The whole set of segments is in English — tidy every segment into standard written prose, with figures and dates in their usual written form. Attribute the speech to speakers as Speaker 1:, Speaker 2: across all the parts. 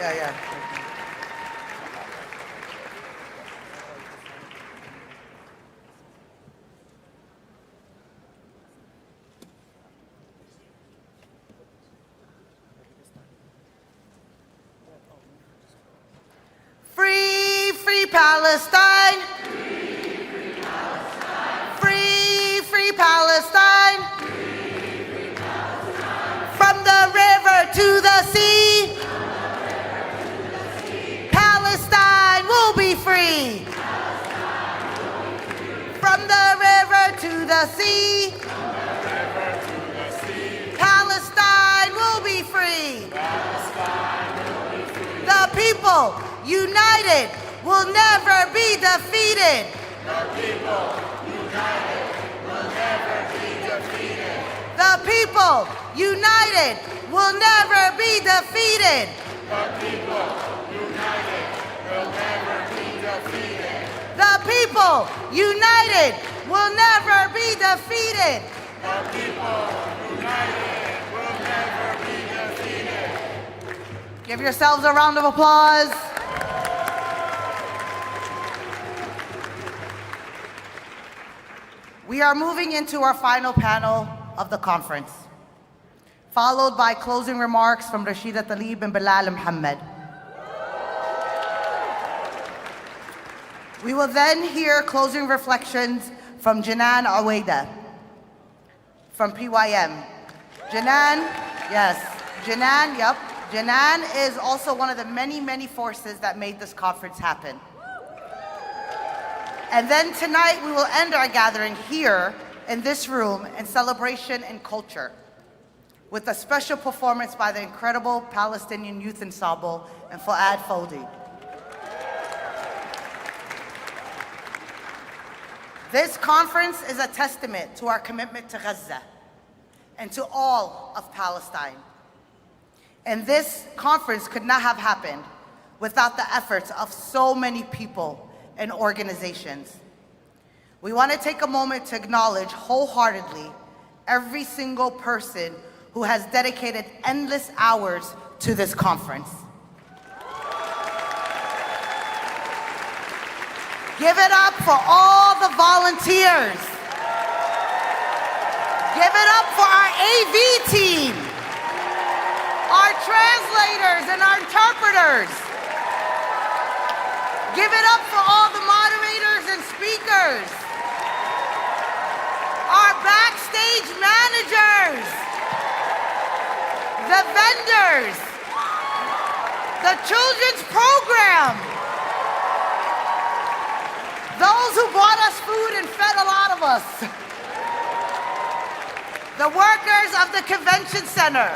Speaker 1: Yeah. Free, free Palestine. Free, free Palestine. From the river to the sea. Palestine will be free. From the river to the sea. Palestine will be free. The people united will never be defeated.
Speaker 2: The people united will never be defeated.
Speaker 1: The people united will never be defeated.
Speaker 2: The people united will never be defeated.
Speaker 1: The people united will never be defeated.
Speaker 2: The people united will never be defeated.
Speaker 1: Give yourselves a round of applause. We are moving into our final panel of the conference, followed by closing remarks from Rashida Tlaib and Bilal Muhammad. We will then hear closing reflections from Janan Awaida from PYM. Janan is also one of the many forces that made this conference happen. And then tonight we will end our gathering here in this room in celebration and culture with a special performance by the incredible Palestinian Youth Ensemble and Fuad Fodi. This conference is a testament to our commitment to Gaza and to all of Palestine. And this conference could not have happened without the efforts of so many people and organizations. We want to take a moment to acknowledge wholeheartedly every single person who has dedicated endless hours to this conference. Give it up for all the volunteers. Give it up for our AV team, our translators and our interpreters. Give it up for all the moderators and speakers, our backstage managers, the vendors, the children's program, those who brought us food and fed a lot of us, the workers of the convention center.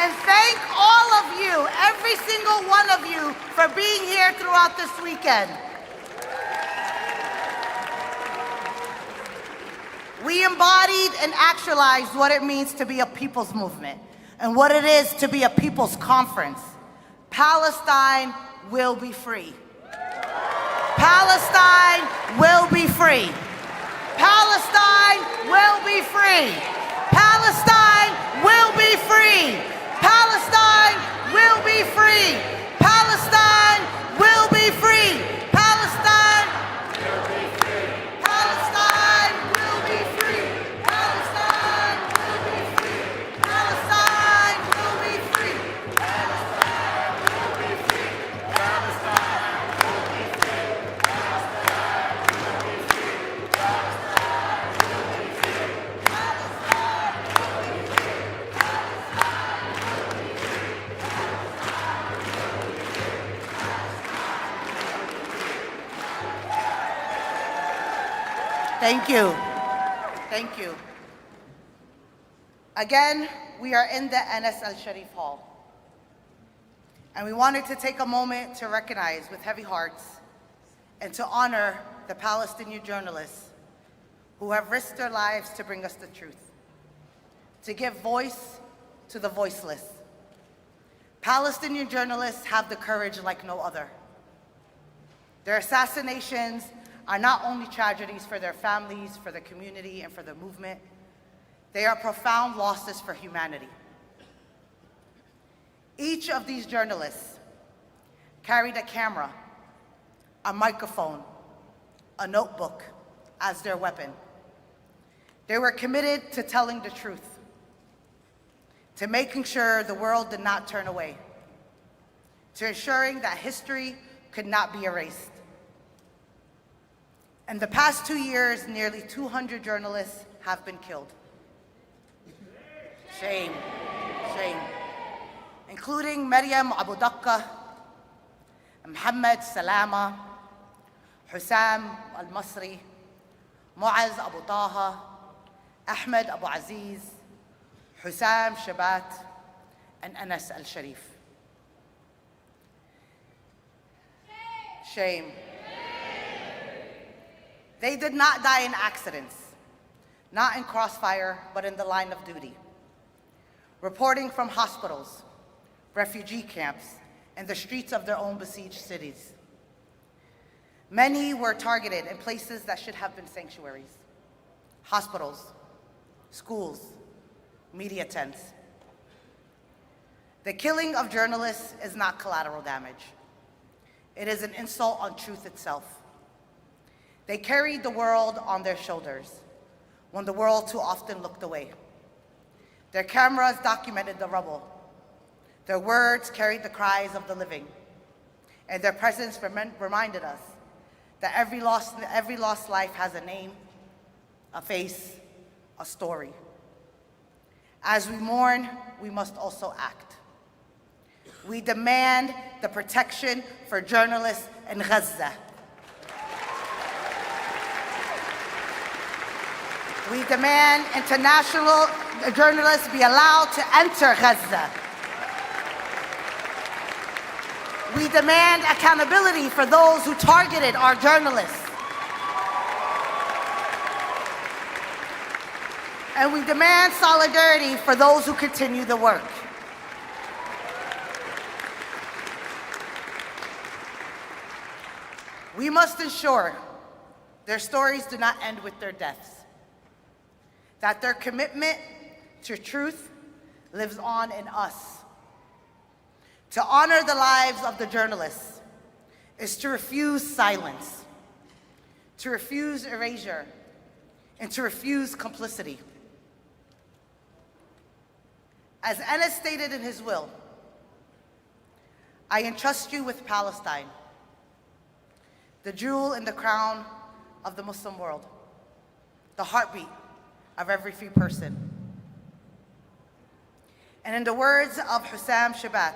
Speaker 1: And thank all of you, every single one of you, for being here throughout this weekend. We embodied and actualized what it means to be a people's movement and what it is to be a people's conference. Palestine will be free. Palestine will be free. Palestine will be free. Palestine will be free. Palestine will be free. Palestine will be free. Palestine will be free. Palestine will be free. Palestine will be free. Palestine will be free. Palestine will be free. Palestine will be free. Palestine will be free. Palestine will be free. Palestine will be free. Thank you. Thank you. Again, we are in the Anas Al-Sharif Hall. And we wanted to take a moment to recognize with heavy hearts and to honor the Palestinian journalists who have risked their lives to bring us the truth, to give voice to the voiceless. Palestinian journalists have the courage like no other. Their assassinations are not only tragedies for their families, for the community, and for the movement, they are profound losses for humanity. Each of these journalists carried a camera, a microphone, a notebook as their weapon. They were committed to telling the truth, to making sure the world did not turn away, to ensuring that history could not be erased. In the past 2 years, nearly 200 journalists have been killed. Shame, shame. Including Maryam Abu Dakka, Mohammed Salama, Hussam al-Masri, Muaz Abu Taha, Ahmed Abu Aziz, Hussam Shabat, and Anas al-Sharif. Shame. They did not die in accidents, not in crossfire, but in the line of duty, reporting from hospitals, refugee camps, and the streets of their own besieged cities. Many were targeted in places that should have been sanctuaries: hospitals, schools, media tents. The killing of journalists is not collateral damage. It is an insult on truth itself. They carried the world on their shoulders when the world too often looked away. Their cameras documented the rubble. Their words carried the cries of the living. And their presence reminded us that every lost life has a name, a face, a story. As we mourn, we must also act. We demand the protection for journalists in Gaza. We demand international journalists be allowed to enter Gaza. We demand accountability for those who targeted our journalists. And we demand solidarity for those who continue the work. We must ensure their stories do not end with their deaths, that their commitment to truth lives on in us. To honor the lives of the journalists is to refuse silence, to refuse erasure, and to refuse complicity. As Enes stated in his will, I entrust you with Palestine, the jewel in the crown of the Muslim world, the heartbeat of every free person. And in the words of Hussam Shabat,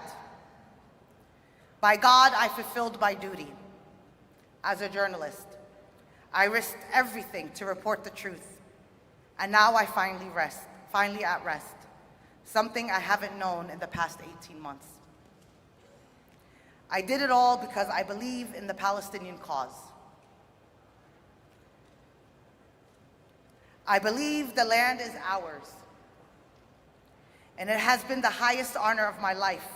Speaker 1: by God, I fulfilled my duty. As a journalist, I risked everything to report the truth. And now I finally at rest, something I haven't known in the past 18 months. I did it all because I believe in the Palestinian cause. I believe the land is ours, and it has been the highest honor of my life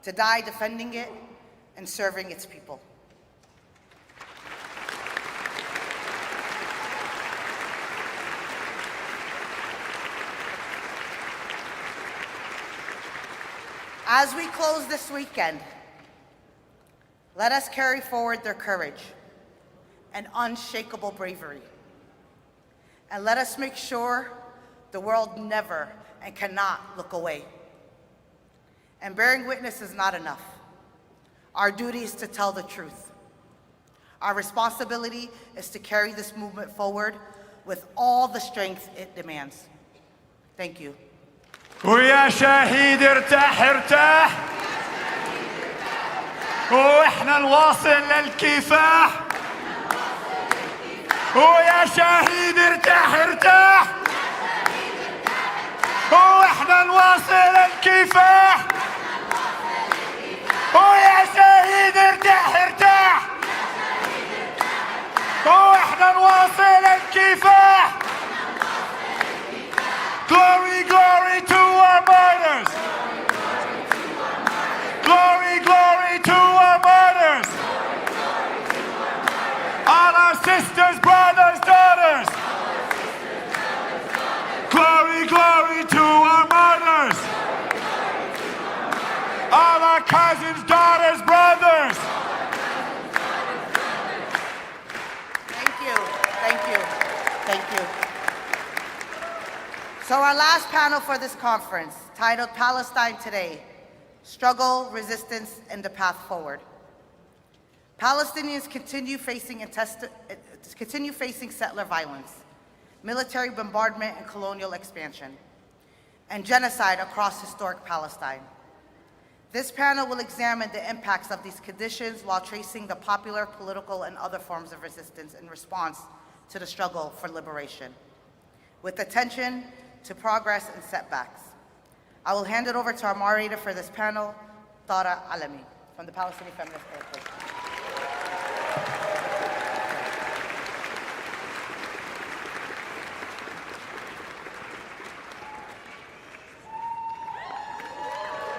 Speaker 1: to die defending it and serving its people. As we close this weekend, let us carry forward their courage and unshakable bravery. And let us make sure the world never and cannot look away. And bearing witness is not enough. Our duty is to tell the truth. Our responsibility is to carry this movement forward with all the strength it demands. Thank you.
Speaker 2: ويا شهيد ارتاح ارتاح واحنا نواصل للكفاح ويا شهيد ارتاح ارتاح واحنا نواصل الكفاح ويا شهيد ارتاح ارتاح واحنا نواصل الكفاح. Glory, glory to our martyrs. Glory, glory to our martyrs. All our sisters, brothers, daughters. Glory, glory to our martyrs. our cousins, daughters, brothers.
Speaker 1: Thank you, thank you, thank you. So our last panel for this conference, titled Palestine Today, Struggle, Resistance, and the Path Forward. Palestinians continue facing settler violence, military bombardment and colonial expansion, and genocide across historic Palestine. This panel will examine the impacts of these conditions while tracing the popular, political, and other forms of resistance in response to the struggle for liberation, with attention to progress and setbacks. I will hand it over to our moderator for this panel, Tara Alami, from the Palestinian Feminist Coalition.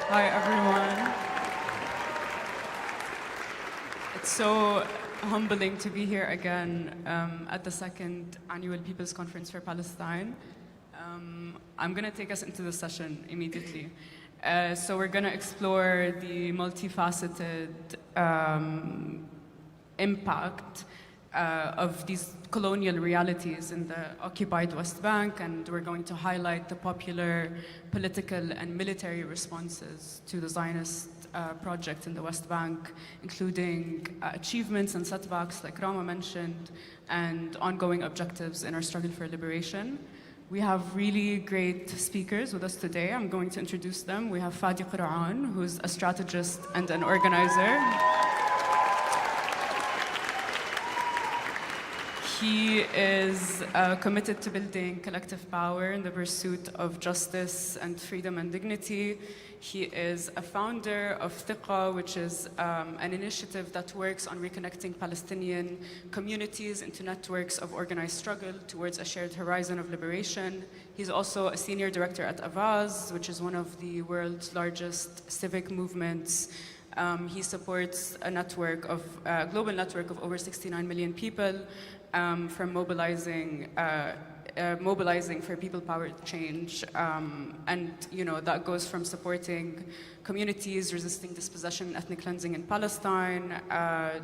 Speaker 3: Hi, everyone. It's so humbling to be here again at the second annual People's Conference for Palestine. I'm going to take us into the session immediately. So we're going to explore the multifaceted impact of these colonial realities in the occupied West Bank, and we're going to highlight the popular political and military responses to the Zionist project in the West Bank, including achievements and setbacks, like Rama mentioned, and ongoing objectives in our struggle for liberation. We have really great speakers with us today. I'm going to introduce them. We have Fadi Qur'an, who's a strategist and an organizer. He is committed to building collective power in the pursuit of justice and freedom and dignity. He is a founder of Thiqa, which is an initiative that works on reconnecting Palestinian communities into networks of organized struggle towards a shared horizon of liberation. He's also a senior director at Avaz, which is one of the world's largest civic movements. He supports a global network of over 69 million people, from mobilizing for people powered change, and that goes from supporting communities resisting dispossession and ethnic cleansing in Palestine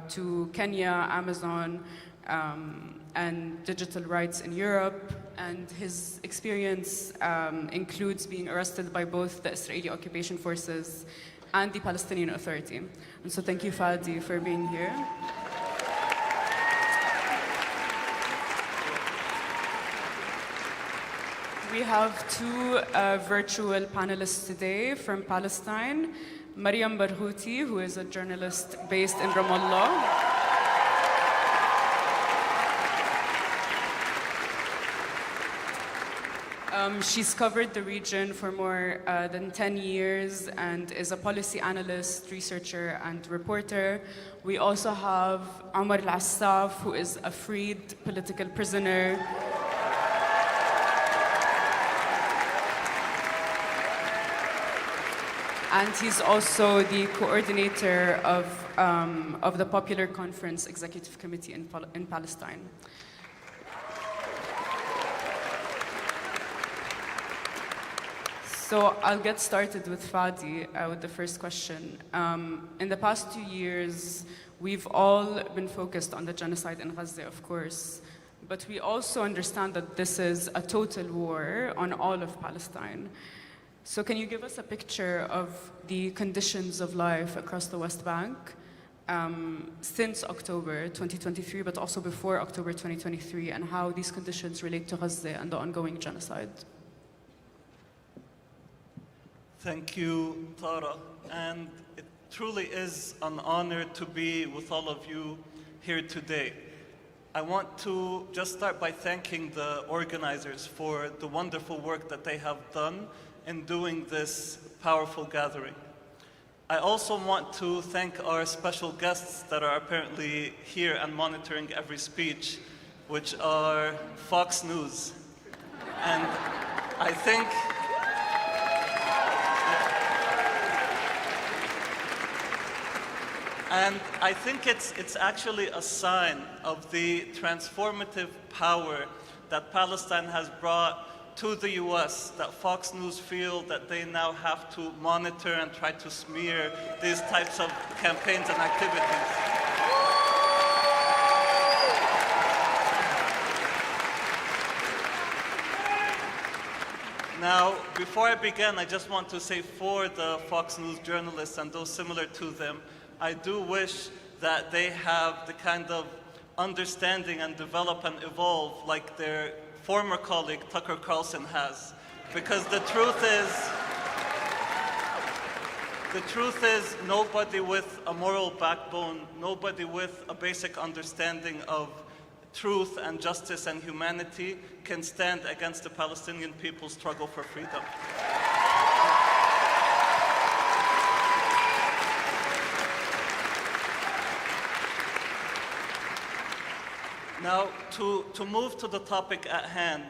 Speaker 3: to Kenya, Amazon, and digital rights in Europe. And his experience includes being arrested by both the Israeli occupation forces and the Palestinian Authority. And so thank you, Fadi, for being here. We have two virtual panelists today from Palestine. Mariam Barghouti, who is a journalist based in Ramallah. She's covered the region for more than 10 years and is a policy analyst, researcher, and reporter. We also have Omar Al-Assaf, who is a freed political prisoner. And he's also the coordinator of the Popular Conference Executive Committee in Palestine. So I'll get started with Fadi with the first question. In the past 2 years, we've all been focused on the genocide in Gaza, of course, but we also understand that this is a total war on all of Palestine. So can you give us a picture of the conditions of life across the West Bank since October 2023, but also before October 2023, and how these conditions relate to Gaza and the ongoing genocide?
Speaker 4: Thank you, Tara. And it truly is an honor to be with all of you here today. I want to just start by thanking the organizers for the wonderful work that they have done in doing this powerful gathering. I also want to thank our special guests that are apparently here and monitoring every speech, which are Fox News. And I think it's actually a sign of the transformative power that Palestine has brought to the US that Fox News feel that they now have to monitor and try to smear these types of campaigns and activities. Now, before I begin, I just want to say for the Fox News journalists and those similar to them, I do wish that they have the kind of understanding and develop and evolve like their former colleague Tucker Carlson has. Because the truth is nobody with a moral backbone, nobody with a basic understanding of truth and justice and humanity can stand against the Palestinian people's struggle for freedom. Now, to move to the topic at hand,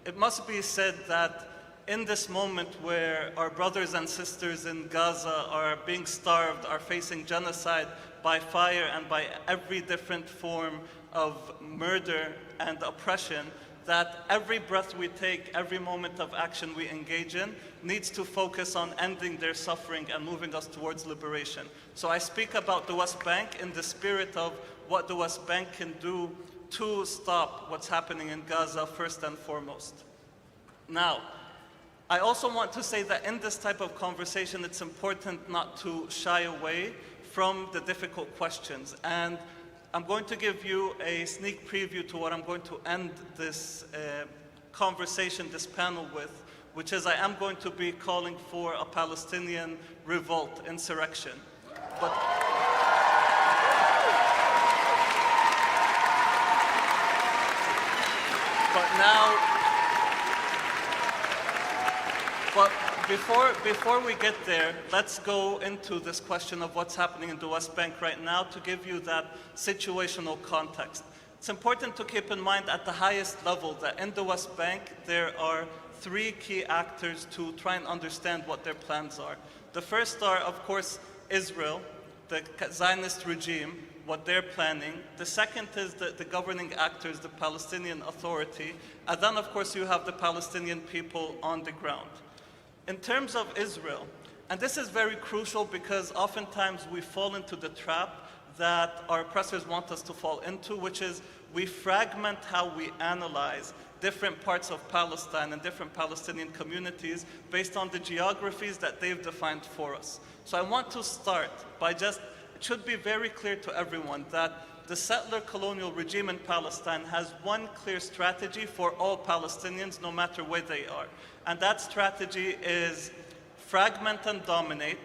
Speaker 4: it must be said that in this moment where our brothers and sisters in Gaza are being starved, are facing genocide by fire and by every different form of murder and oppression, that every breath we take, every moment of action we engage in needs to focus on ending their suffering and moving us towards liberation. So I speak about the West Bank in the spirit of what the West Bank can do to stop what's happening in Gaza first and foremost. Now, I also want to say that in this type of conversation, it's important not to shy away from the difficult questions. And I'm going to give you a sneak preview to what I'm going to end this conversation, this panel with, which is I am going to be calling for a Palestinian revolt, insurrection. But before we get there, let's go into this question of what's happening in the West Bank right now to give you that situational context. It's important to keep in mind at the highest level that in the West Bank, there are three key actors to try and understand what their plans are. The first are, of course, Israel, the Zionist regime, what they're planning. The second is the governing actors, the Palestinian Authority. And then, of course, you have the Palestinian people on the ground. In terms of Israel, and this is very crucial because oftentimes we fall into the trap that our oppressors want us to fall into, which is we fragment how we analyze different parts of Palestine and different Palestinian communities based on the geographies that they've defined for us. So I want to start by it should be very clear to everyone that the settler colonial regime in Palestine has one clear strategy for all Palestinians, no matter where they are. And that strategy is fragment and dominate.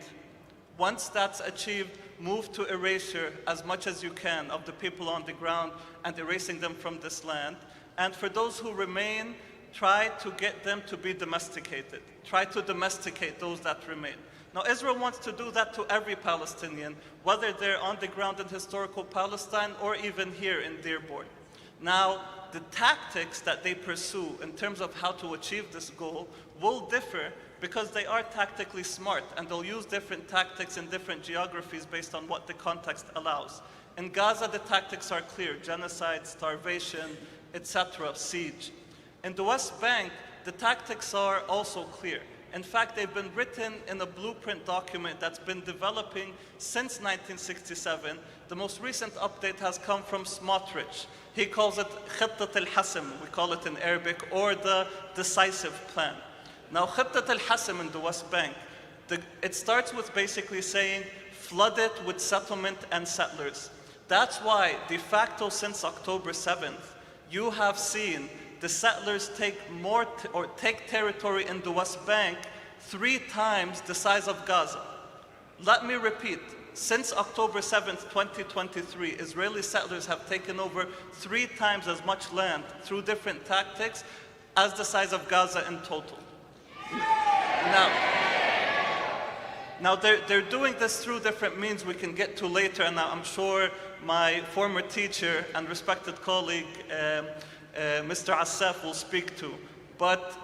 Speaker 4: Once that's achieved, move to erasure as much as you can of the people on the ground and erasing them from this land. And for those who remain, try to get them to be domesticated. Try to domesticate those that remain. Now, Israel wants to do that to every Palestinian, whether they're on the ground in historical Palestine or even here in Dearborn. Now, the tactics that they pursue in terms of how to achieve this goal will differ because they are tactically smart and they'll use different tactics in different geographies based on what the context allows. In Gaza, the tactics are clear: genocide, starvation, etc., siege. In the West Bank, the tactics are also clear. In fact, they've been written in a blueprint document that's been developing since 1967. The most recent update has come from Smotrich. He calls it خطة الحسم, we call it in Arabic, or the decisive plan. Now, خطة الحسم in the West Bank, it starts with basically saying, flood it with settlement and settlers. That's why, de facto, since October 7th, you have seen the settlers take territory in the West Bank 3 times the size of Gaza. Let me repeat, since October 7th, 2023, Israeli settlers have taken over 3 times as much land through different tactics as the size of Gaza in total. Now they're doing this through different means we can get to later, and I'm sure my former teacher and respected colleague, Mr. Assaf, will speak to. But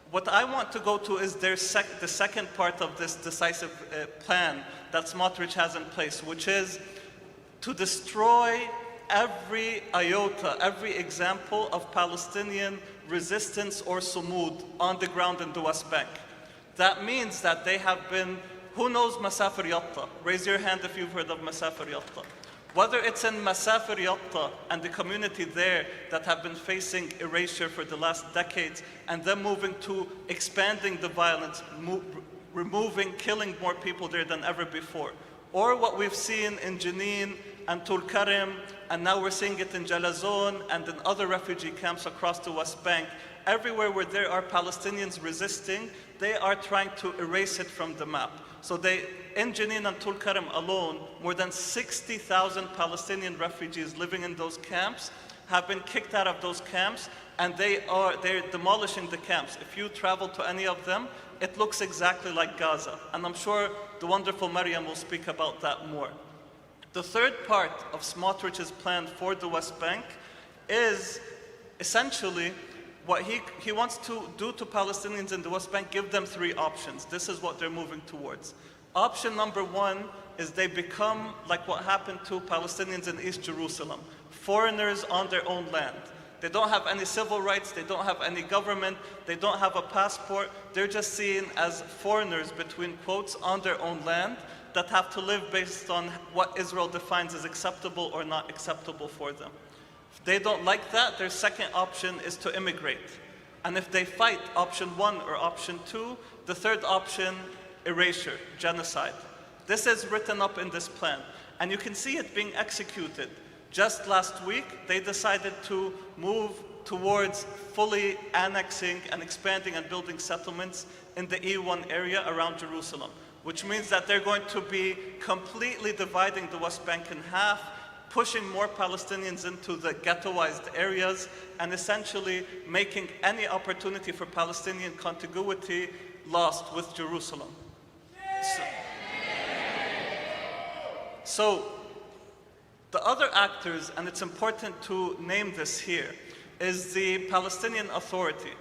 Speaker 4: what I want to go to is the second part of this decisive plan that Smotrich has in place, which is to destroy every iota, every example of Palestinian resistance or sumud on the ground in the West Bank. That means that they have been, who knows Masafir Yatta? Raise your hand if you've heard of Masafir Yatta. Whether it's in Masafir Yatta and the community there that have been facing erasure for the last decades, and then moving to expanding the violence, removing, killing more people there than ever before. Or what we've seen in Jenin and Tulkarim, and now we're seeing it in Jalazon and in other refugee camps across the West Bank. Everywhere where there are Palestinians resisting, they are trying to erase it from the map. So in Jenin and Tulkarim alone, more than 60,000 Palestinian refugees living in those camps have been kicked out of those camps, and they're demolishing the camps. If you travel to any of them, it looks exactly like Gaza. And I'm sure the wonderful Maryam will speak about that more. The third part of Smotrich's plan for the West Bank is essentially what he wants to do to Palestinians in the West Bank, give them three options. This is what they're moving towards. Option number one is they become like what happened to Palestinians in East Jerusalem, foreigners on their own land. They don't have any civil rights, they don't have any government, they don't have a passport. They're just seen as foreigners, between quotes, on their own land that have to live based on what Israel defines as acceptable or not acceptable for them. If they don't like that, their second option is to immigrate. And if they fight option one or option two, the third option, erasure, genocide. This is written up in this plan, and you can see it being executed. Just last week, they decided to move towards fully annexing and expanding and building settlements in the E1 area around Jerusalem, which means that they're going to be completely dividing the West Bank in half, pushing more Palestinians into the ghettoized areas, and essentially making any opportunity for Palestinian contiguity lost with Jerusalem. So the other actors, and it's important to name this here, is the Palestinian Authority.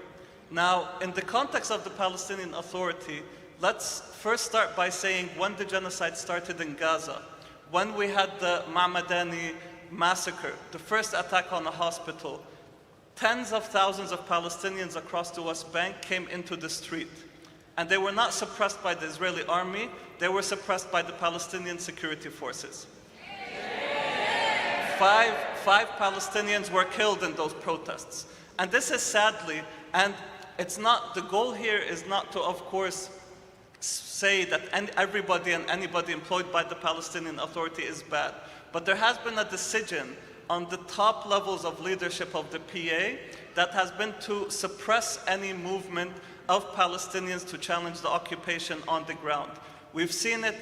Speaker 4: Now, in the context of the Palestinian Authority, let's first start by saying when the genocide started in Gaza, when we had the Ma'madani massacre, the first attack on a hospital, tens of thousands of Palestinians across the West Bank came into the street. And they were not suppressed by the Israeli army, they were suppressed by the Palestinian security forces. Five Palestinians were killed in those protests. And this is sadly, and it's not, the goal here is not to, of course, say that everybody and anybody employed by the Palestinian Authority is bad. But there has been a decision on the top levels of leadership of the PA that has been to suppress any movement of Palestinians to challenge the occupation on the ground. We've seen it,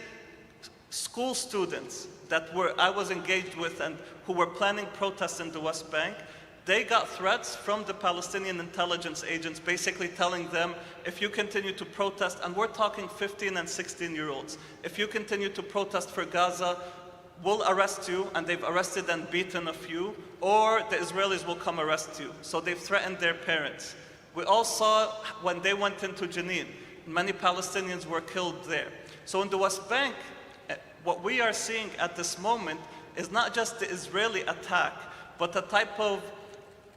Speaker 4: school students that I was engaged with and who were planning protests in the West Bank, they got threats from the Palestinian intelligence agents basically telling them, if you continue to protest, and we're talking 15 and 16-year-olds, if you continue to protest for Gaza, we'll arrest you, and they've arrested and beaten a few, or the Israelis will come arrest you. So they've threatened their parents. We all saw when they went into Jenin, many Palestinians were killed there. So in the West Bank, what we are seeing at this moment is not just the Israeli attack, but a type of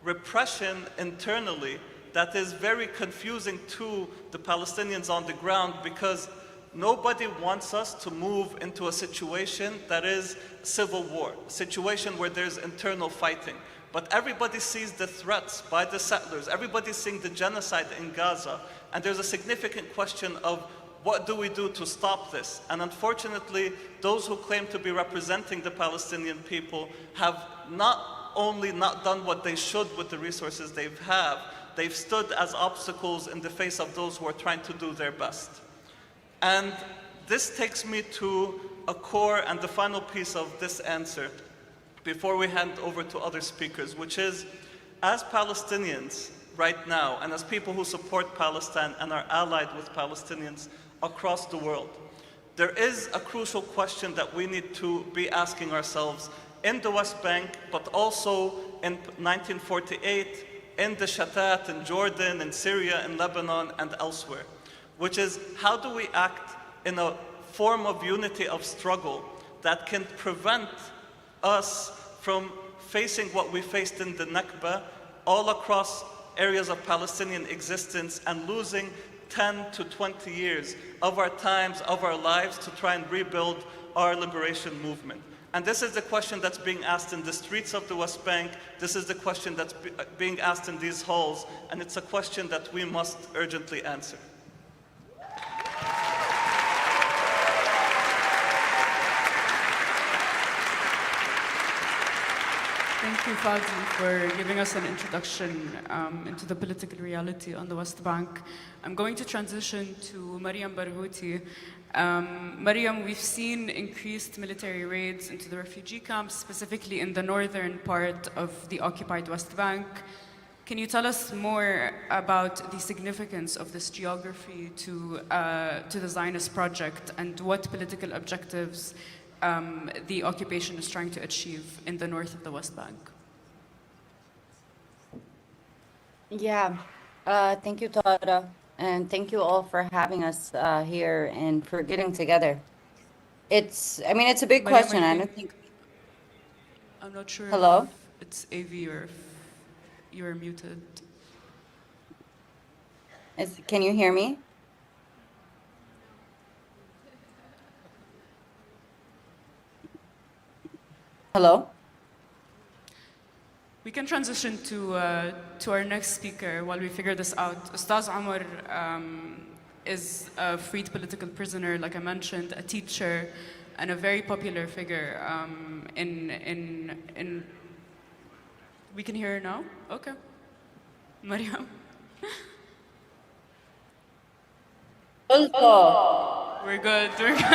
Speaker 4: repression internally that is very confusing to the Palestinians on the ground, because nobody wants us to move into a situation that is civil war, a situation where there's internal fighting. But everybody sees the threats by the settlers, everybody's seeing the genocide in Gaza, and there's a significant question of what do we do to stop this? And unfortunately, those who claim to be representing the Palestinian people have not only not done what they should with the resources they've stood as obstacles in the face of those who are trying to do their best. And this takes me to a core and the final piece of this answer before we hand over to other speakers, which is, as Palestinians right now, and as people who support Palestine and are allied with Palestinians across the world, there is a crucial question that we need to be asking ourselves in the West Bank, but also in 1948, in the Shatat, in Jordan, in Syria, in Lebanon, and elsewhere, which is, how do we act in a form of unity of struggle that can prevent us from facing what we faced in the Nakba all across areas of Palestinian existence and losing 10 to 20 years of our times, of our lives to try and rebuild our liberation movement. And this is the question that's being asked in the streets of the West Bank. This is the question that's being asked in these halls. And it's a question that we must urgently answer.
Speaker 3: Thank you, Fadi, for giving us an introduction into the political reality on the West Bank. I'm going to transition to Mariam Barghouti. Mariam, we've seen increased military raids into the refugee camps, specifically in the northern part of the occupied West Bank. Can you tell us more about the significance of this geography to the Zionist project and what political objectives the occupation is trying to achieve in the north of the West Bank?
Speaker 5: Yeah, thank you, Tara, and thank you all for having us here and for getting together. It's a big
Speaker 3: Mariam,
Speaker 5: question. I don't think.
Speaker 3: I'm not sure
Speaker 5: Hello?
Speaker 3: if it's AV or if you're muted.
Speaker 5: Can you hear me? Hello?
Speaker 3: We can transition to our next speaker while we figure this out. Ustaz Omar is a freed political prisoner, like I mentioned, a teacher, and a very popular figure in We can hear her now? Okay. Mariam? We're good, we're good.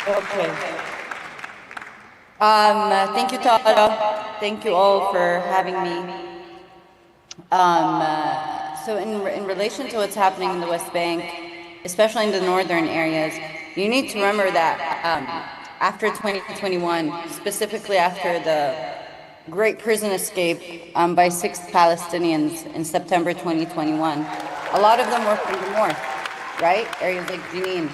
Speaker 5: Okay. Thank you, Tara. Thank you all for having me. So in relation to what's happening in the West Bank, especially in the northern areas, you need to remember that after 2021, specifically after the great prison escape by 6 Palestinians in September 2021, a lot of them were from the north, right? Areas like Jenin.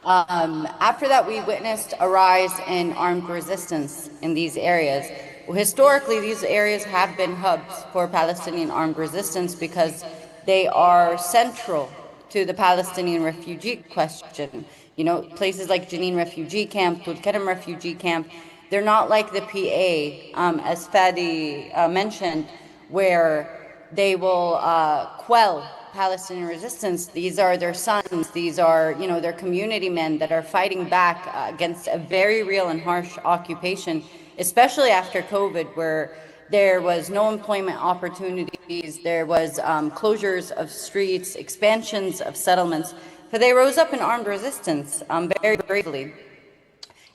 Speaker 5: After that, we witnessed a rise in armed resistance in these areas. Historically, these areas have been hubs for Palestinian armed resistance because they are central to the Palestinian refugee question. You know, places like Jenin refugee camp, Tul Karam refugee camp, they're not like the PA, as Fadi mentioned, where they will quell Palestinian resistance. These are their sons, these are, you know, their community men that are fighting back against a very real and harsh occupation, especially after COVID, where there was no employment opportunities, there was closures of streets, expansions of settlements. So they rose up in armed resistance very bravely.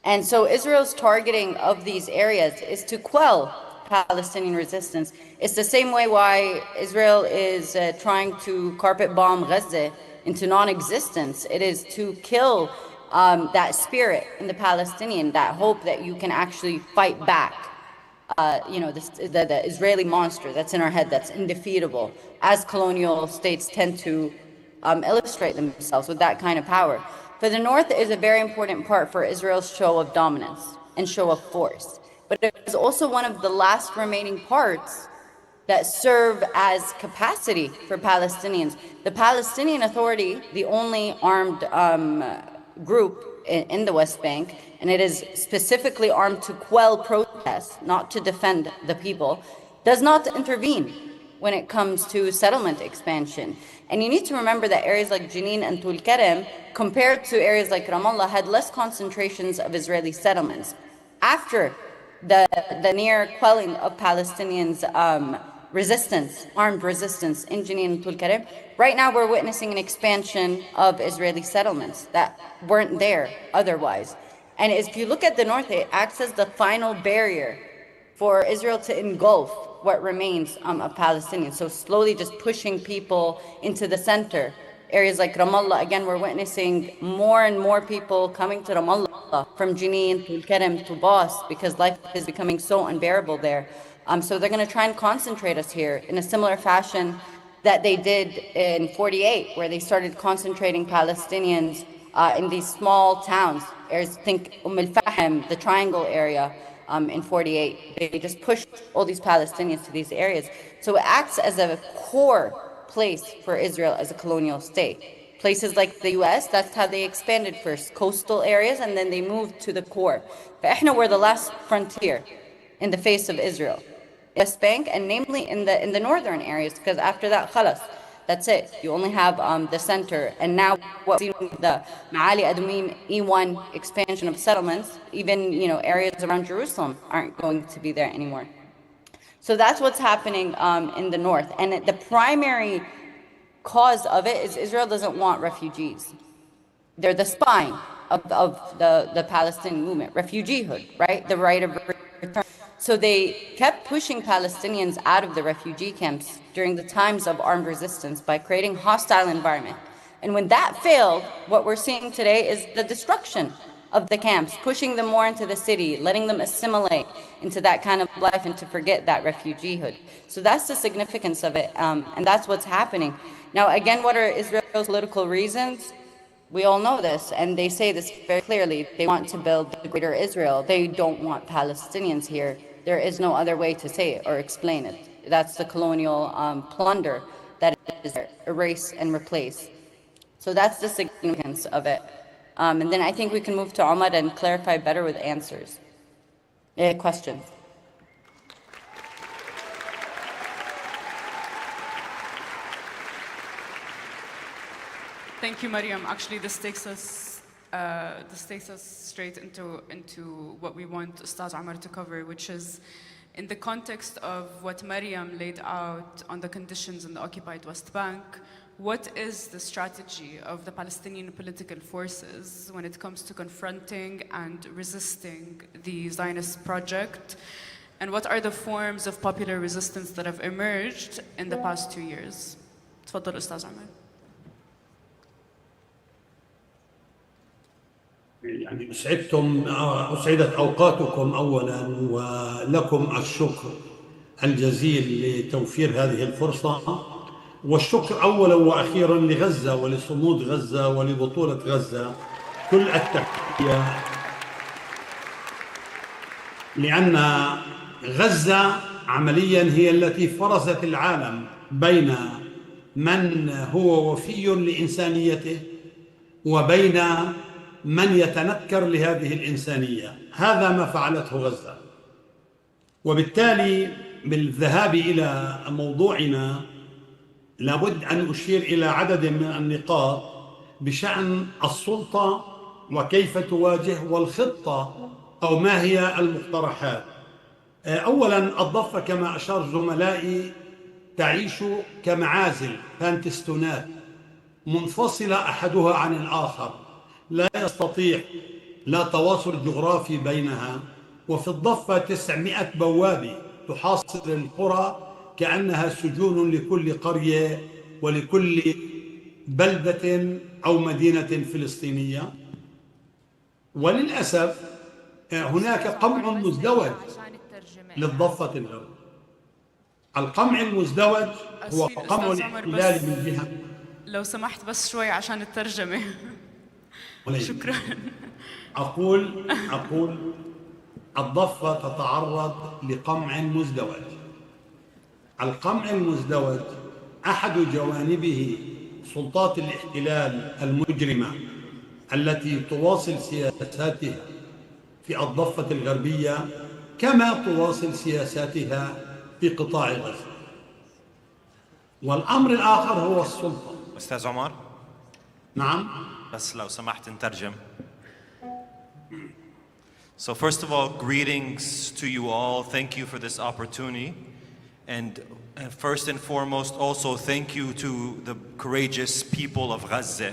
Speaker 5: And so Israel's targeting of these areas is to quell Palestinian resistance. It's the same way why Israel is trying to carpet bomb Gaza into non-existence. It is to kill that spirit in the Palestinian, that hope that you can actually fight back. You know, the Israeli monster that's in our head, that's indefeatable, as colonial states tend to illustrate themselves with that kind of power. For the North is a very important part for Israel's show of dominance and show of force. But it is also one of the last remaining parts that serve as capacity for Palestinians. The Palestinian Authority, the only armed group in the West Bank, and it is specifically armed to quell protests, not to defend the people, does not intervene when it comes to settlement expansion. And you need to remember that areas like Jenin and Tul Karam, compared to areas like Ramallah, had less concentrations of Israeli settlements. After the near quelling of Palestinians' resistance, armed resistance in Jenin and Tul Karam, right now we're witnessing an expansion of Israeli settlements that weren't there otherwise. And if you look at the north, it acts as the final barrier for Israel to engulf what remains of Palestinians. So slowly just pushing people into the center. Areas like Ramallah, again, we're witnessing more and more people coming to Ramallah from Jenin to Karam to Bas because life is becoming so unbearable there. So they're going to try and concentrate us here in a similar fashion that they did in 48, where they started concentrating Palestinians in these small towns. Think al-Fahm, the Triangle area in 48. They just pushed all these Palestinians to these areas. So it acts as a core place for Israel as a colonial state. Places like the US, that's how they expanded first, coastal areas, and then they moved to the core. فإحنا were the last frontier in the face of Israel. West Bank, and namely in the northern areas, because after that, khalas, that's it. You only have the center. And now what we've seen with the Ma'ali Adumim E1 expansion of settlements, even areas around Jerusalem aren't going to be there anymore. So that's what's happening in the north. And the primary cause of it is Israel doesn't want refugees. They're the spine of the Palestinian movement, refugeehood, right? The right of return. So they kept pushing Palestinians out of the refugee camps during the times of armed resistance by creating hostile environment. And when that failed, what we're seeing today is the destruction of the camps, pushing them more into the city, letting them assimilate into that kind of life and to forget that refugeehood. So that's the significance of it, and that's what's happening. Now, again, what are Israel's political reasons? We all know this, and they say this very clearly. They want to build the greater Israel. They don't want Palestinians here. There is no other way to say it or explain it. That's the colonial plunder that is there. Erase and replace. So that's the significance of it. And then I think we can move to Omar and clarify better with answers. Questions?
Speaker 3: Thank you, Mariam. Actually, this takes us straight into what we want Ustaz Omar to cover, which is in the context of what Mariam laid out on the conditions in the occupied West Bank. What is the strategy of the Palestinian political forces when it comes to confronting and resisting the Zionist project? And what are the forms of popular resistance that have emerged in the past 2 years? تفضل أستاذ عمر.
Speaker 6: يعني أسعدت أوقاتكم أولا، ولكم الشكر الجزيل لتوفير هذه الفرصة، والشكر أولا وأخيرا لغزة ولصمود غزة ولبطولة غزة كل التحية، لأن غزة عمليا هي التي فرزت العالم بين من هو وفي لإنسانيته وبين من يتنكر لهذه الإنسانية. هذا ما فعلته غزة. وبالتالي بالذهاب إلى موضوعنا لابد أن أشير إلى عدد من النقاط بشأن السلطة وكيف تواجه، والخطة أو ما هي المقترحات. أولا الضفة كما أشار زملائي تعيش كمعازل فانتستونات منفصلة أحدها عن الآخر، لا يستطيع لا تواصل جغرافي بينها. وفي الضفة 900 بوابة تحاصر القرى كأنها سجون لكل قرية ولكل بلدة أو مدينة فلسطينية. وللأسف هناك قمع مزدوج للضفة الغربية. القمع المزدوج هو قمع الاحتلال من جهة.
Speaker 3: لو سمحت بس شوي عشان الترجمة. شكرا.
Speaker 6: أقول الضفة تتعرض لقمع مزدوج. القمع المزدوج أحد جوانبه سلطات الاحتلال المجرمة التي تواصل سياساتها في الضفة الغربية كما تواصل سياساتها في قطاع غزة. والأمر الآخر هو السلطة.
Speaker 7: أستاذ عمر؟
Speaker 6: نعم.
Speaker 7: بس لو سمحت نترجم. So first of all, greetings to you all. Thank you for this opportunity. And first and foremost, also thank you to the courageous people of Gaza.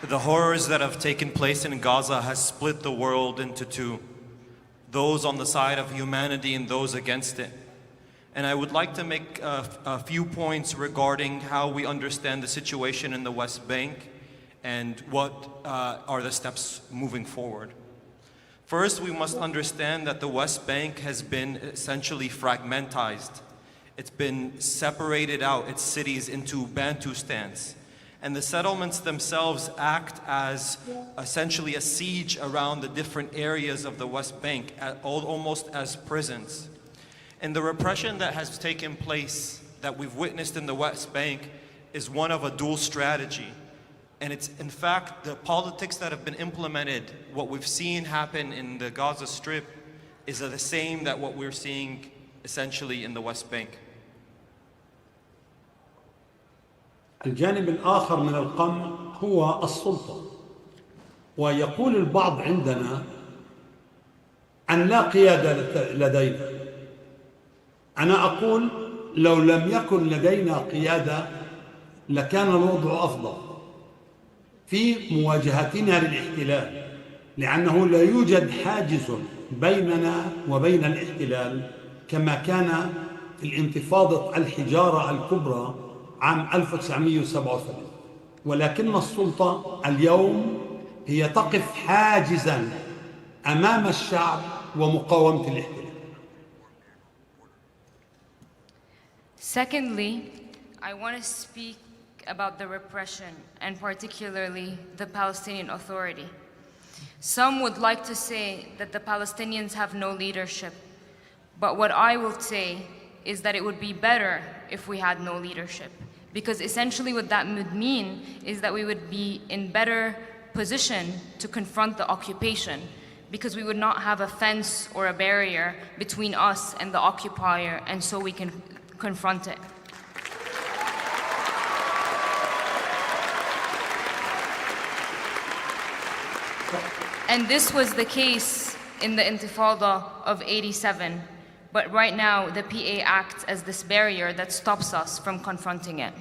Speaker 7: The horrors that have taken place in Gaza has split the world into two, those on the side of humanity and those against it. And I would like to make a few points regarding how we understand the situation in the West Bank and what are the steps moving forward. First, we must understand that the West Bank has been essentially fragmentized. It's been separated out, its cities, into Bantustans. And the settlements themselves act as essentially a siege around the different areas of the West Bank, almost as prisons. And the repression that has taken place, that we've witnessed in the West Bank, is one of a dual strategy. And it's, in fact, the politics that have been implemented, what we've seen happen in the Gaza Strip, is the same that what we're seeing essentially in the West Bank.
Speaker 6: الجانب الآخر من القمع هو السلطة، ويقول البعض عندنا أن لا قيادة لدينا. أنا أقول لو لم يكن لدينا قيادة لكان الوضع أفضل في مواجهتنا للاحتلال، لأنه لا يوجد حاجز بيننا وبين الاحتلال كما كان في الانتفاضة الحجارة الكبرى عام 1977. ولكن السلطة اليوم هي تقف حاجزاً أمام الشعب ومقاومة الاحتلال.
Speaker 8: Secondly, I want to speak about the repression and particularly the Palestinian Authority. Some would like to say that the Palestinians have no leadership, but what I will say is that it would be better if we had no leadership, because essentially what that would mean is that we would be in better position to confront the occupation, because we would not have a fence or a barrier between us and the occupier, and so we can confront it. And this was the case in the Intifada of '87, but right now the PA acts as this barrier that stops us from confronting it.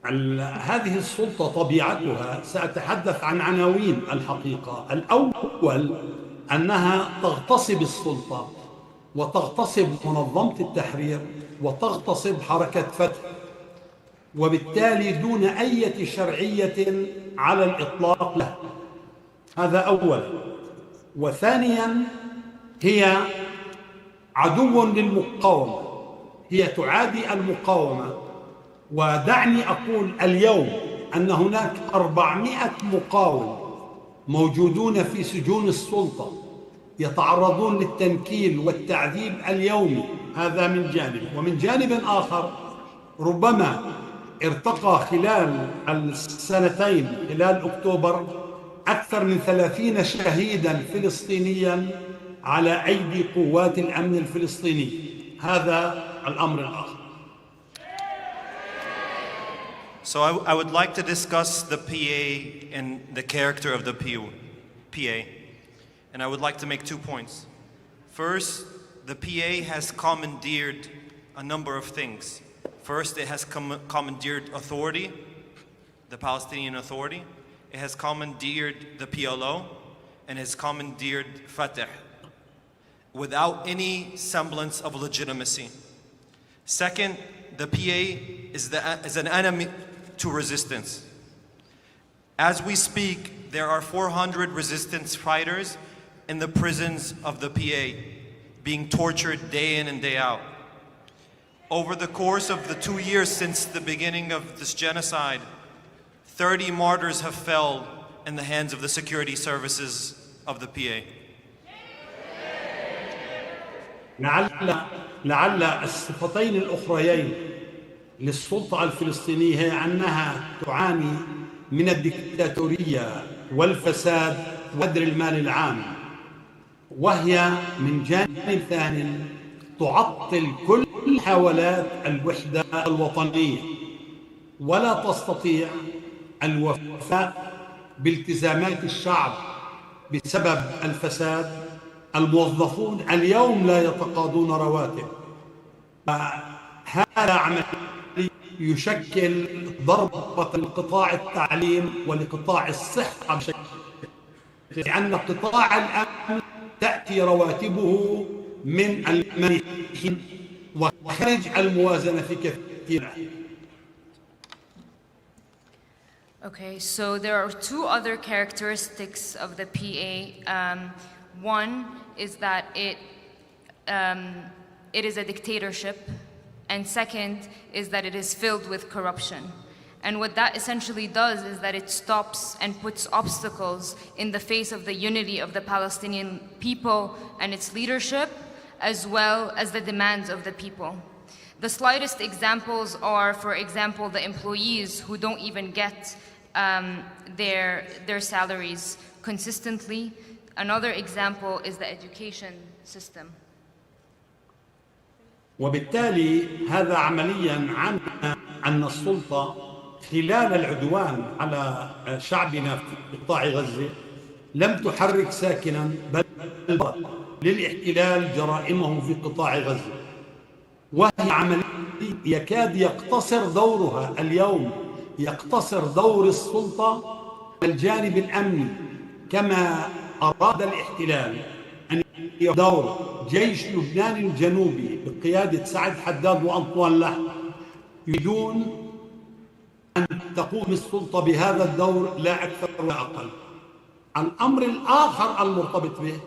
Speaker 6: هذه السلطة طبيعتها سأتحدث عن عناوين الحقيقة. الأول أنها تغتصب السلطة وتغتصب منظمة التحرير وتغتصب حركة فتح، وبالتالي دون أي شرعية على الإطلاق له. هذا أولا. وثانيا هي عدو للمقاومة، هي تعادي المقاومة. ودعني أقول اليوم أن هناك 400 مقاوم موجودون في سجون السلطة يتعرضون للتنكيل والتعذيب اليومي. هذا من جانب. ومن جانب آخر ربما ارتقى خلال السنتين خلال أكتوبر أكثر من 30 شهيداً فلسطينياً على أيدي قوات الأمن الفلسطيني. هذا الأمر الآخر.
Speaker 7: So I would like to discuss the PA and the character of the PA. And I would like to make 2 points. First, the PA has commandeered a number of things. First, it has commandeered authority, the Palestinian Authority. It has commandeered the PLO, and has commandeered Fatah without any semblance of legitimacy. Second, the PA is an enemy to resistance. As we speak, there are 400 resistance fighters in the prisons of the PA, being tortured day in and day out. Over the course of the 2 years since the beginning of this genocide, 30 martyrs have fell in the hands of the security services of the PA.
Speaker 6: لعل الصفتين الأخريين للسلطة الفلسطينية هي أنها تعاني من الدكتاتورية والفساد وهدر المال العام، وهي من جانب ثاني تعطل كل محاولات الوحدة الوطنية، ولا تستطيع الوفاء بالتزامات الشعب بسبب الفساد. الموظفون اليوم لا يتقاضون رواتب. هذا عمل يشكل ضربة لقطاع التعليم ولقطاع الصحة بشكل، لأن قطاع الأمن تأتي رواتبه من المنحين وخارج الموازنة في كثير.
Speaker 8: Okay, so there are 2 other characteristics of the PA. One is that it it is a dictatorship, and second is that it is filled with corruption. And what that essentially does is that it stops and puts obstacles in the face of the unity of the Palestinian people and its leadership, as well as the demands of the people. The slightest examples are, for example, the employees who don't even get their salaries consistently. Another example is the education system.
Speaker 6: وبالتالي هذا عمليا عن السلطة خلال العدوان على شعبنا في قطاع غزة لم تحرك ساكنا بل للاحتلال جرائمه في قطاع غزة، وهي عملية يكاد يقتصر دورها اليوم، يقتصر دور السلطة الجانب الأمني كما أراد الاحتلال أن دور جيش لبنان الجنوبي بقيادة سعد حداد وأنطوان لح، يريدون أن تقوم السلطة بهذا الدور لا أكثر ولا أقل. الأمر الآخر المرتبط به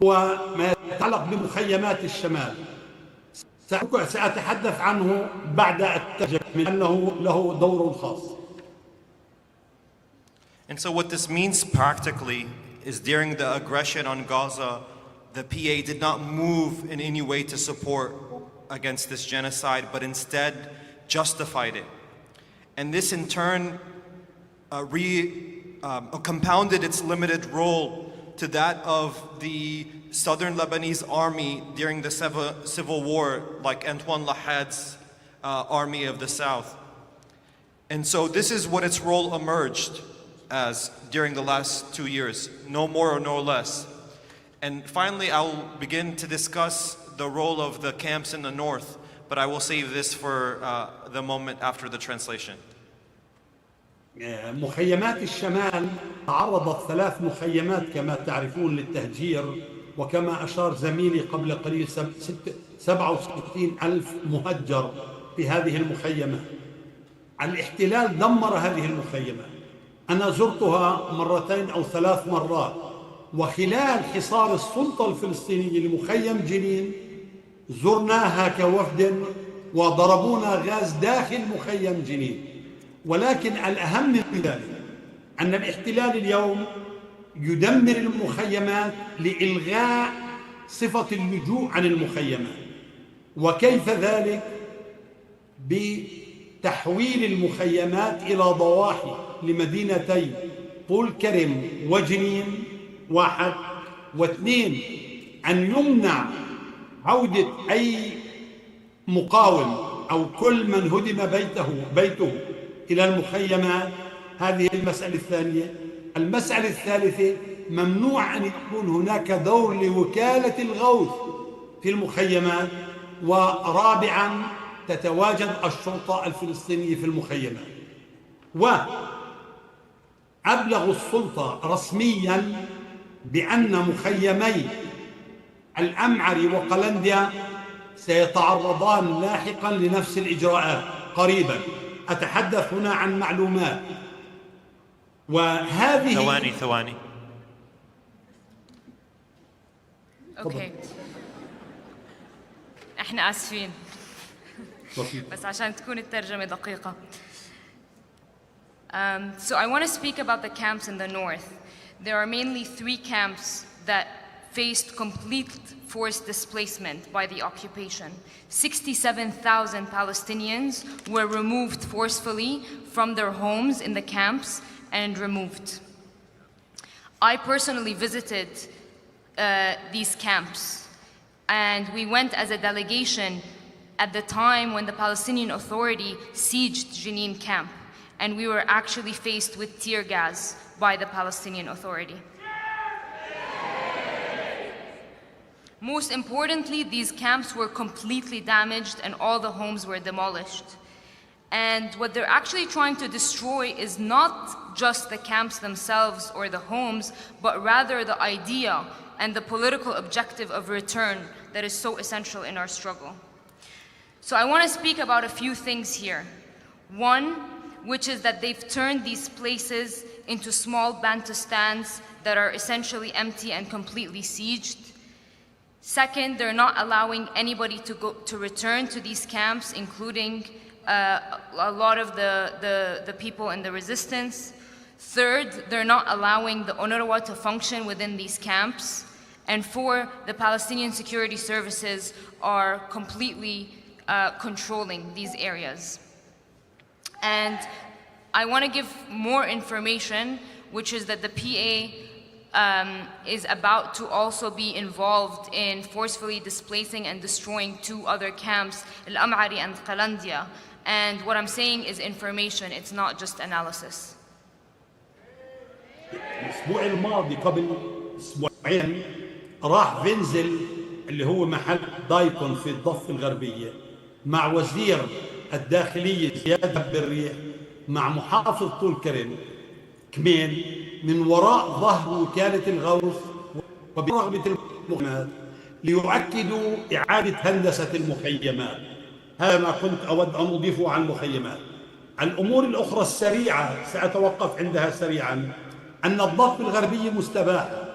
Speaker 6: هو ما يتعلق بمخيمات الشمال، سأتحدث عنه بعد الترجمة من أنه له دور خاص.
Speaker 7: And so what this means practically is during the aggression on Gaza, the PA did not move in any way to support against this genocide, but instead justified it. And this in turn compounded its limited role to that of the southern Lebanese army during the civil war, like Antoine Lahad's army of the south. And so this is what its role emerged as during the last 2 years, no more or no less. And finally, I'll begin to discuss the role of the camps in the north, but I will save this for the moment after the translation.
Speaker 6: مخيمات الشمال تعرضت 3 مخيمات كما تعرفون للتهجير، وكما أشار زميلي قبل قليل 67,000 مهجر في هذه المخيمات. الاحتلال دمر هذه المخيمات، أنا زرتها 2 أو 3 مرات، وخلال حصار السلطة الفلسطينية لمخيم جنين زرناها كوفد وضربونا غاز داخل مخيم جنين. ولكن الأهم من ذلك أن الاحتلال اليوم يدمر المخيمات لإلغاء صفة اللجوء عن المخيمات. وكيف ذلك؟ بتحويل المخيمات إلى ضواحي لمدينتي طول كرم وجنين 1 و2، أن يمنع عودة أي مقاوم أو كل من هدم بيته إلى المخيمات. هذه المسألة الثانية. المسألة الثالثة، ممنوع أن يكون هناك دور لوكالة الغوث في المخيمات. ورابعاً، تتواجد الشرطة الفلسطينية في المخيمات. وأبلغوا السلطة رسمياً بأن مخيمي الأمعري وقلنديا سيتعرضان لاحقاً لنفس الإجراءات قريباً. أتحدث هنا عن معلومات. وهذه
Speaker 7: ثواني.
Speaker 8: اوكي، احنا اسفين بس عشان تكون الترجمة دقيقة. So I want to speak about the camps in the north. There are mainly 3 camps that faced complete forced displacement by the occupation. 67,000 Palestinians were removed forcefully from their homes in the camps and removed. I personally visited these camps, and we went as a delegation at the time when the Palestinian Authority sieged Jenin camp, and we were actually faced with tear gas by the Palestinian Authority. Most importantly, these camps were completely damaged and all the homes were demolished. And what they're actually trying to destroy is not just the camps themselves or the homes, but rather the idea and the political objective of return that is so essential in our struggle. So I want to speak about a few things here. One, which is that they've turned these places into small bantustans that are essentially empty and completely sieged. Second, they're not allowing anybody to return to these camps, including a lot of the people in the resistance. Third, they're not allowing the UNRWA to function within these camps. And four, the Palestinian security services are completely controlling these areas. And I want to give more information, which is that the PA is about to also be involved in forcefully displacing and destroying 2 other camps, Al-Am'ari and Qalandia. And what I'm saying is information, it's not just analysis.
Speaker 6: الأسبوع الماضي قبل أسبوعين راح فينزل اللي هو محل دايكون في الضفة الغربية مع وزير الداخلية زياد بالريح مع محافظ طول كرم كمين من وراء ظهر وكالة الغوث وبرغبة المخيمات ليؤكدوا إعادة هندسة المخيمات. هذا ما كنت أود أن أضيفه عن المخيمات. الأمور الأخرى السريعة سأتوقف عندها سريعا، أن الضفة الغربية مستباحة.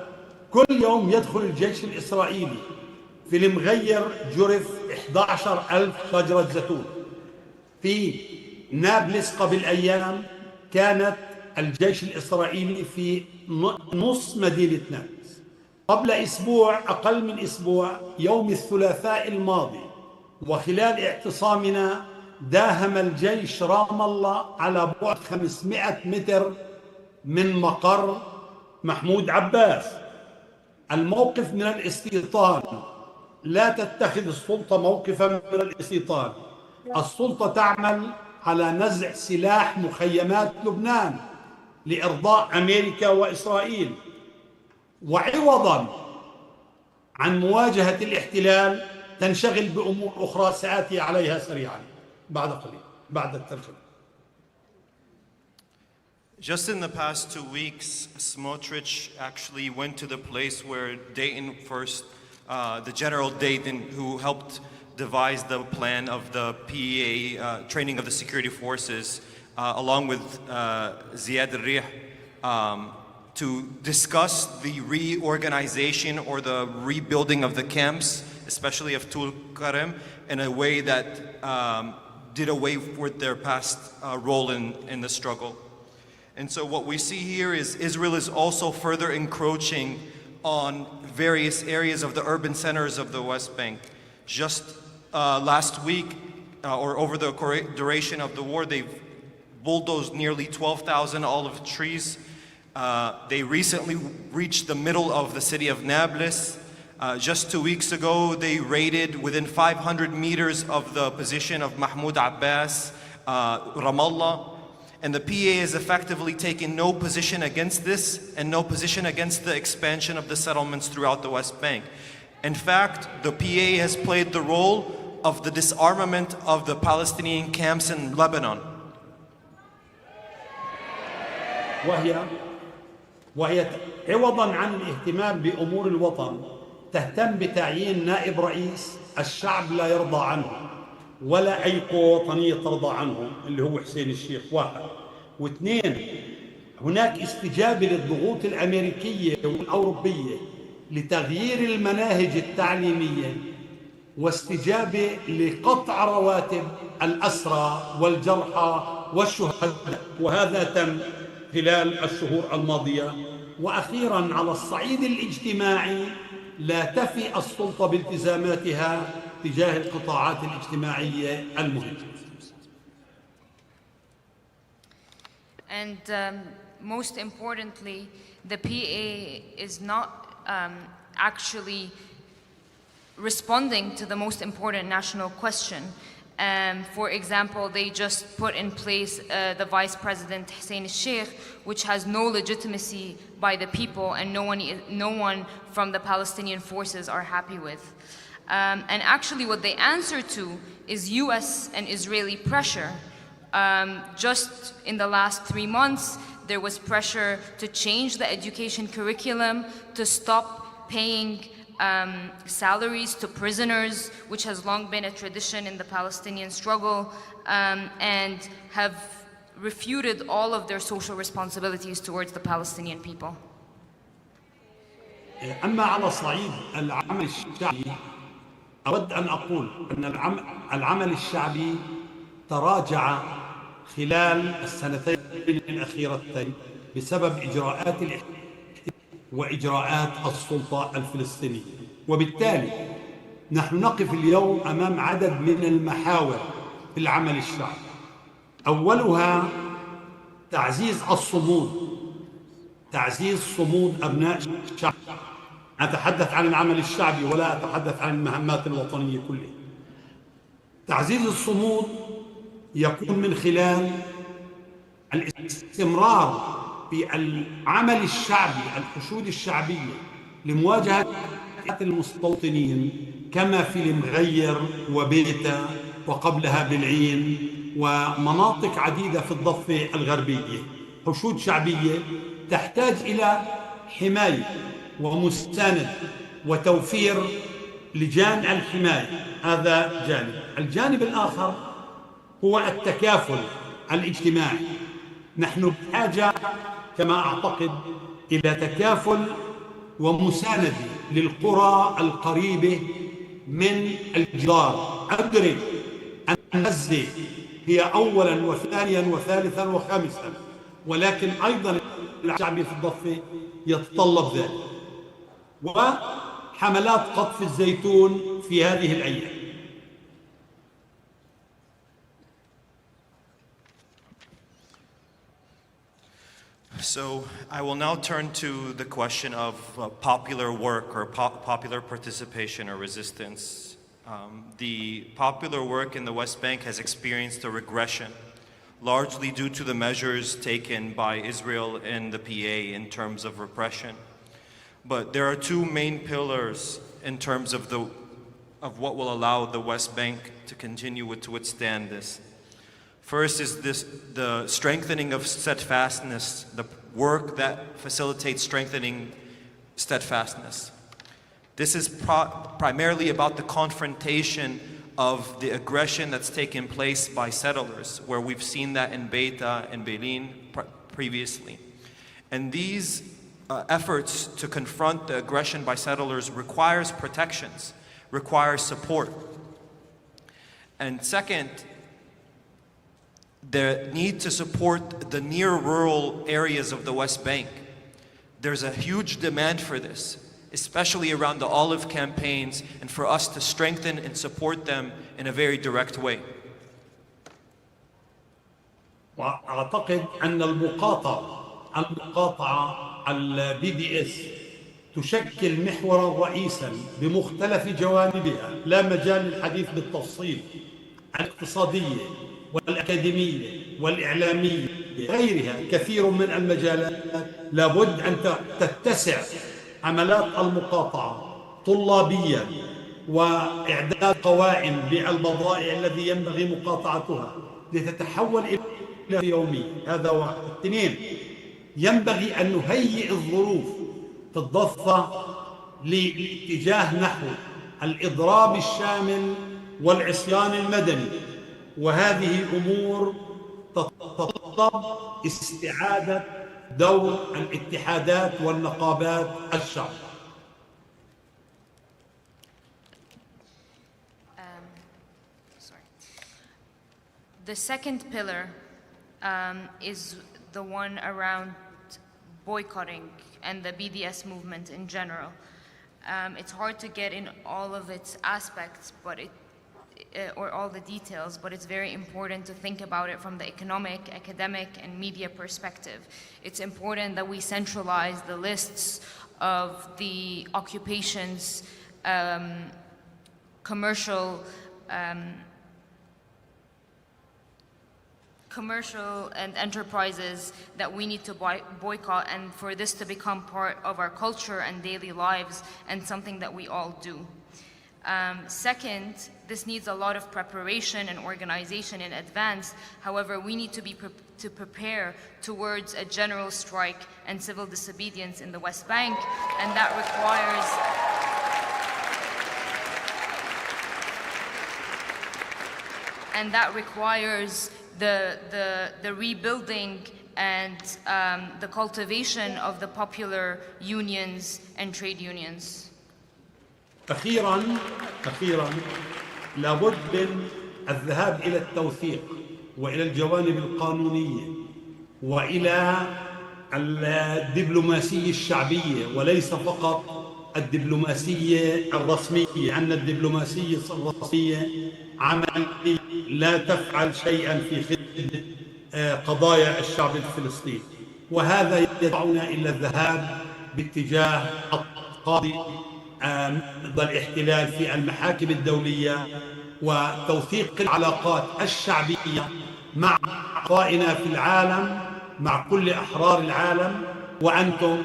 Speaker 6: كل يوم يدخل الجيش الإسرائيلي في المغير جرف 11,000 شجرة زيتون. في نابلس قبل أيام كانت الجيش الإسرائيلي في نصف مدينة نابلس. قبل أسبوع، أقل من أسبوع، يوم الثلاثاء الماضي وخلال اعتصامنا داهم الجيش رام الله على بعد 500 متر من مقر محمود عباس. الموقف من الاستيطان، لا تتخذ السلطة موقفا من الاستيطان. السلطة تعمل على نزع سلاح مخيمات لبنان لإرضاء أمريكا وإسرائيل، وعوضا عن مواجهة الاحتلال تنشغل بأمور أخرى سآتي عليها سريعا بعد قليل بعد الترجمة.
Speaker 7: Just in the past 2 weeks, Smotrich actually went to the place where Dayton first, the General Dayton, who helped devise the plan of the PEA training of the security forces, along with Ziad al-Rih, to discuss the reorganization or the rebuilding of the camps, especially of Tul Karem, in a way that did away with their past role in the struggle. And so what we see here is Israel is also further encroaching on various areas of the urban centers of the West Bank. Just last week, or over the duration of the war, they've bulldozed nearly 12,000 olive trees. They recently reached the middle of the city of Nablus. Just 2 weeks ago, they raided within 500 meters of the position of Mahmoud Abbas, Ramallah. And the PA is effectively taking no position against this and no position against the expansion of the settlements throughout the West Bank. In fact, the PA has played the role of the disarmament of the Palestinian camps in Lebanon.
Speaker 6: وهي عوضا عن الاهتمام بأمور الوطن تهتم بتعيين نائب رئيس الشعب لا يرضى عنه ولا أي قوة وطنية ترضى عنه اللي هو حسين الشيخ. 1 و2 هناك استجابة للضغوط الأمريكية والأوروبية لتغيير المناهج التعليمية واستجابة لقطع رواتب الأسرى والجرحى والشهداء، وهذا تم خلال الشهور الماضية. وأخيراً على الصعيد الاجتماعي لا تفي السلطة بالتزاماتها تجاه القطاعات الاجتماعية المهمة.
Speaker 8: And most importantly, the PA is not actually responding to the most important national question. For example, they just put in place the Vice President Hussein al-Sheikh, which has no legitimacy by the people, and no one from the Palestinian forces are happy with. And actually what they answer to is US and Israeli pressure. Just in the last 3 months, there was pressure to change the education curriculum, to stop paying salaries to prisoners, which has long been a tradition in the Palestinian struggle, and have refuted all of their social responsibilities towards the Palestinian people.
Speaker 6: أما على صعيد العمل الشعبي، أود أن أقول أن العمل الشعبي تراجع خلال السنتين الأخيرتين بسبب إجراءات وإجراءات السلطة الفلسطينية، وبالتالي نحن نقف اليوم أمام عدد من المحاور في العمل الشعبي. أولها تعزيز الصمود، تعزيز صمود أبناء الشعب. أتحدث عن العمل الشعبي ولا أتحدث عن المهمات الوطنية كلها. تعزيز الصمود يكون من خلال الاستمرار في العمل الشعبي، الحشود الشعبية لمواجهة المستوطنين كما في المغير وبيتا وقبلها بالعين ومناطق عديدة في الضفة الغربية. حشود شعبية تحتاج إلى حماية ومساندة وتوفير لجان الحماية، هذا جانب. الجانب الآخر هو التكافل الاجتماعي. نحن بحاجة كما أعتقد إلى تكافل ومساندة للقرى القريبة من الجدار. أدرك أن غزة هي أولا وثانيا وثالثا وخامسا، ولكن أيضا الشعبي في الضفة يتطلب ذلك، وحملات قطف الزيتون في هذه الأيام.
Speaker 7: So I will now turn to the question of popular work or popular participation or resistance. The popular work in the West Bank has experienced a regression, largely due to the measures taken by Israel and the PA in terms of repression. But there are two main pillars in terms of what will allow the West Bank to continue to withstand this. First is the strengthening of steadfastness, the work that facilitates strengthening steadfastness. This is primarily about the confrontation of the aggression that's taken place by settlers, where we've seen that in Beita and Beilin previously. And these efforts to confront the aggression by settlers requires protections, requires support. And second, the need to support the near rural areas of the West Bank. There's a huge demand for this, especially around the olive campaigns, and for us to strengthen and support them in a very direct way.
Speaker 6: وأعتقد أن المقاطعة BDS تشكل محورا رئيسا بمختلف جوانبها، لا مجال للحديث بالتفصيل، الاقتصادية والأكاديمية والإعلامية غيرها، كثير من المجالات لابد أن تتسع عملات المقاطعة طلابيا وإعداد قوائم بالبضائع الذي ينبغي مقاطعتها لتتحول إلى يومية. هذا واحد. اثنين، ينبغي أن نهيئ الظروف في الضفة لاتجاه نحو الإضراب الشامل والعصيان المدني، وهذه أمور تتطلب استعادة دور الاتحادات والنقابات الشعبية.
Speaker 8: The second pillar is the one around boycotting and the BDS movement in general. It's hard to get in all of its aspects, or all the details, but it's very important to think about it from the economic, academic, and media perspective. It's important that we centralize the lists of the occupations, commercial and enterprises that we need to boycott, and for this to become part of our culture and daily lives and something that we all do. Second, this needs a lot of preparation and organization in advance. However, we need to prepare towards a general strike and civil disobedience in the West Bank, and that requires the rebuilding and the cultivation of the popular unions and trade unions.
Speaker 6: أخيراً لابد من الذهاب إلى التوثيق وإلى الجوانب القانونية وإلى الدبلوماسية الشعبية وليس فقط الدبلوماسية الرسمية، أن الدبلوماسية الرسمية عملية لا تفعل شيئاً في خدمة قضايا الشعب الفلسطيني، وهذا يدفعنا إلى الذهاب باتجاه القاضي ضد الاحتلال في المحاكم الدولية وتوثيق العلاقات الشعبية مع أعضائنا في العالم، مع كل أحرار العالم، وأنتم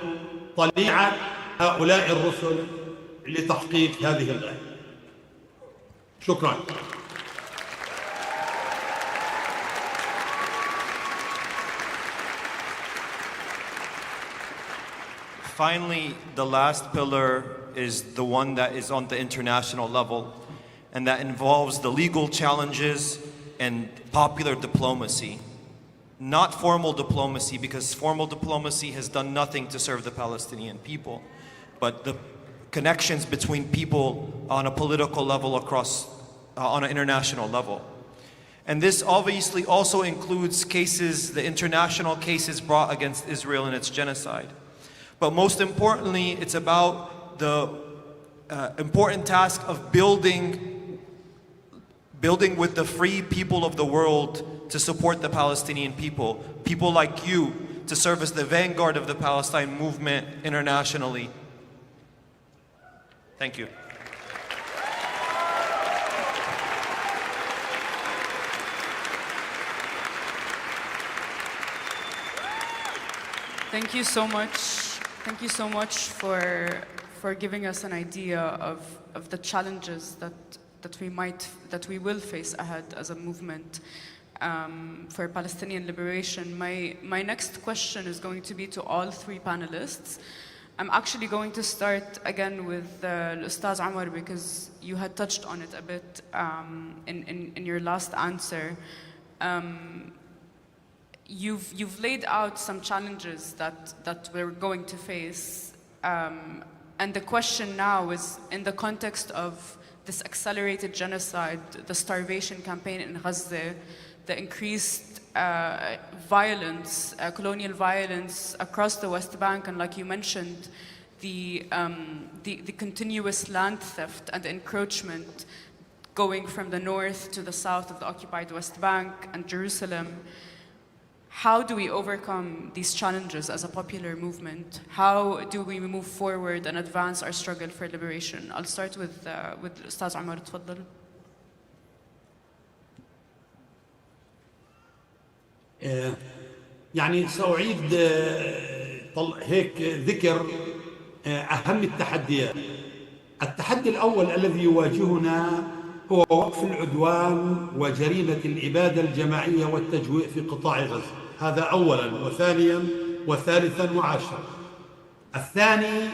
Speaker 6: طليعة هؤلاء الرسل لتحقيق هذه الغاية. شكراً.
Speaker 7: Finally, the last pillar is the one that is on the international level, and that involves the legal challenges and popular diplomacy. Not formal diplomacy, because formal diplomacy has done nothing to serve the Palestinian people, but the connections between people on a political level across, on an international level. And this obviously also includes cases, the international cases brought against Israel and its genocide. But most importantly, it's about the important task of building with the free people of the world to support the Palestinian people. People like you to serve as the vanguard of the Palestine movement internationally. Thank you.
Speaker 3: Thank you so much. Thank you so much for giving us an idea of the challenges that we will face ahead as a movement for Palestinian liberation. My next question is going to be to all three panelists. I'm actually going to start again with Ustaz Omar, because you had touched on it a bit in your last answer. You've laid out some challenges that we're going to face, and the question now is, in the context of this accelerated genocide, the starvation campaign in Gaza, the increased violence, colonial violence across the West Bank, and like you mentioned, the continuous land theft and encroachment going from the north to the south of the occupied West Bank and Jerusalem. How do we overcome these challenges as a popular movement? How do we move forward and advance our struggle for liberation? I'll start with Ustaz Omar, تفضل.
Speaker 6: يعني سأعيد هيك ذكر أهم التحديات. التحدي الأول الذي يواجهنا هو وقف العدوان وجريمة الإبادة الجماعية والتجويع في قطاع غزة، هذا أولاً، وثانياً وثالثاً وعاشراً. الثاني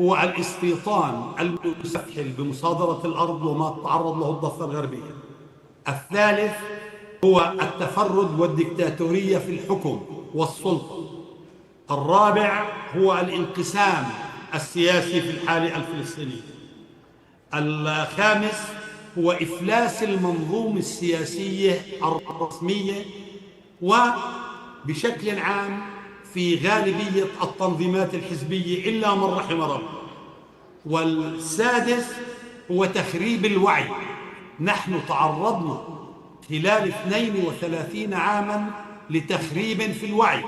Speaker 6: هو الاستيطان المستفحل بمصادرة الأرض وما تعرض له الضفة الغربية. الثالث هو التفرد والديكتاتورية في الحكم والسلطة. الرابع هو الانقسام السياسي في الحالة الفلسطينية. الخامس هو إفلاس المنظومة السياسية الرسمية وبشكل عام في غالبية التنظيمات الحزبية إلا من رحم ربنا. والسادس هو تخريب الوعي. نحن تعرضنا خلال 32 عاماً لتخريب في الوعي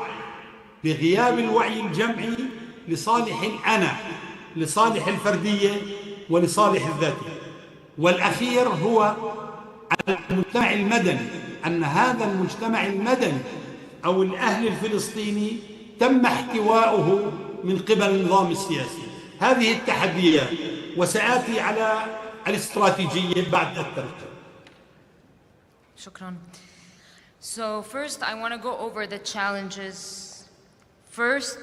Speaker 6: بغياب الوعي الجمعي لصالح الأنا، لصالح الفردية ولصالح الذاتي. والأخير هو المجتمع المدني، أن هذا المجتمع المدني أو الأهل الفلسطيني تم احتواؤه من قبل النظام السياسي. هذه التحديات، وسآتي على الاستراتيجية بعد الترجمة.
Speaker 8: Shukran. So first, I want to go over the challenges. First,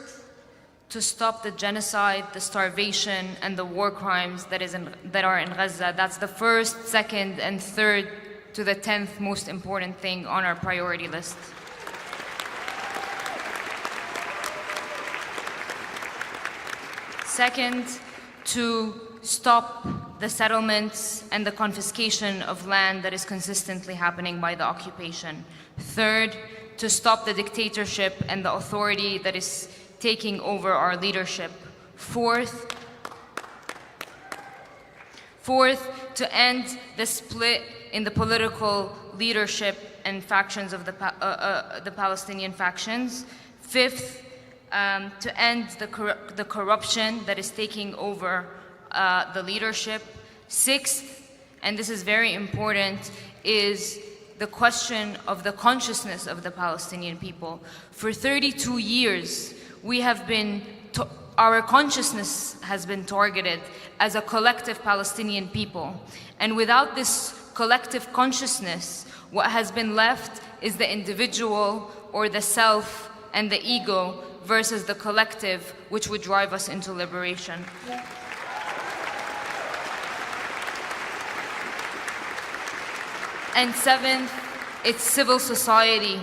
Speaker 8: to stop the genocide, the starvation, and the war crimes that are in Gaza. That's the first, second, and third to the 10th most important thing on our priority list. Second, to stop the settlements and the confiscation of land that is consistently happening by the occupation. Third, to stop the dictatorship and the authority that is taking over our leadership. Fourth, to end the split in the political leadership and factions of the Palestinian factions. Fifth, to end the corruption that is taking over the leadership. Sixth, and this is very important, is the question of the consciousness of the Palestinian people. For 32 years, we have been, our consciousness has been targeted as a collective Palestinian people. And without this collective consciousness, what has been left is the individual or the self and the ego versus the collective, which would drive us into liberation. And seventh, it's civil society.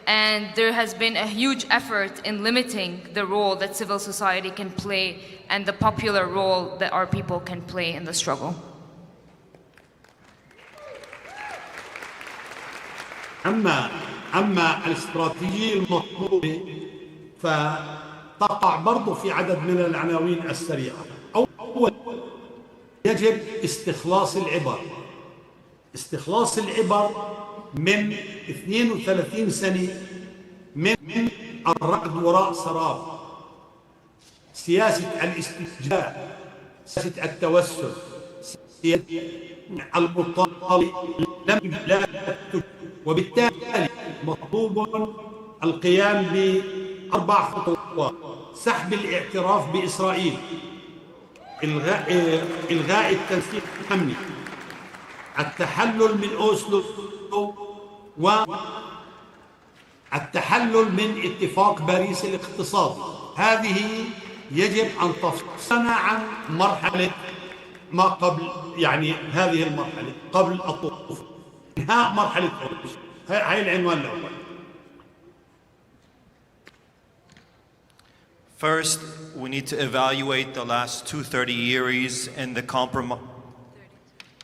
Speaker 8: And there has been a huge effort in limiting the role that civil society can play and the popular role that our people can play in the struggle.
Speaker 6: أما الاستراتيجية المطلوبة فتقع برضو في عدد من العناوين السريعة. أولا، يجب استخلاص العبر. استخلاص العبر من 32 سنة من الركض وراء سراب، سياسة الاستجابة، سياسة التوسل، سياسة المطالبة لا تجد، وبالتالي مطلوب القيام ب4 خطوات: سحب الاعتراف بإسرائيل، إلغاء التنسيق الأمني، التحلل من أوسلو، والتحلل من اتفاق باريس الاقتصادي. هذه يجب أن تفصلنا عن مرحلة ما قبل، يعني هذه المرحلة قبل الطوفان، إنهاء مرحلة أوسلو. هاي العنوان الأول.
Speaker 7: First, we need to evaluate the last 32 years and the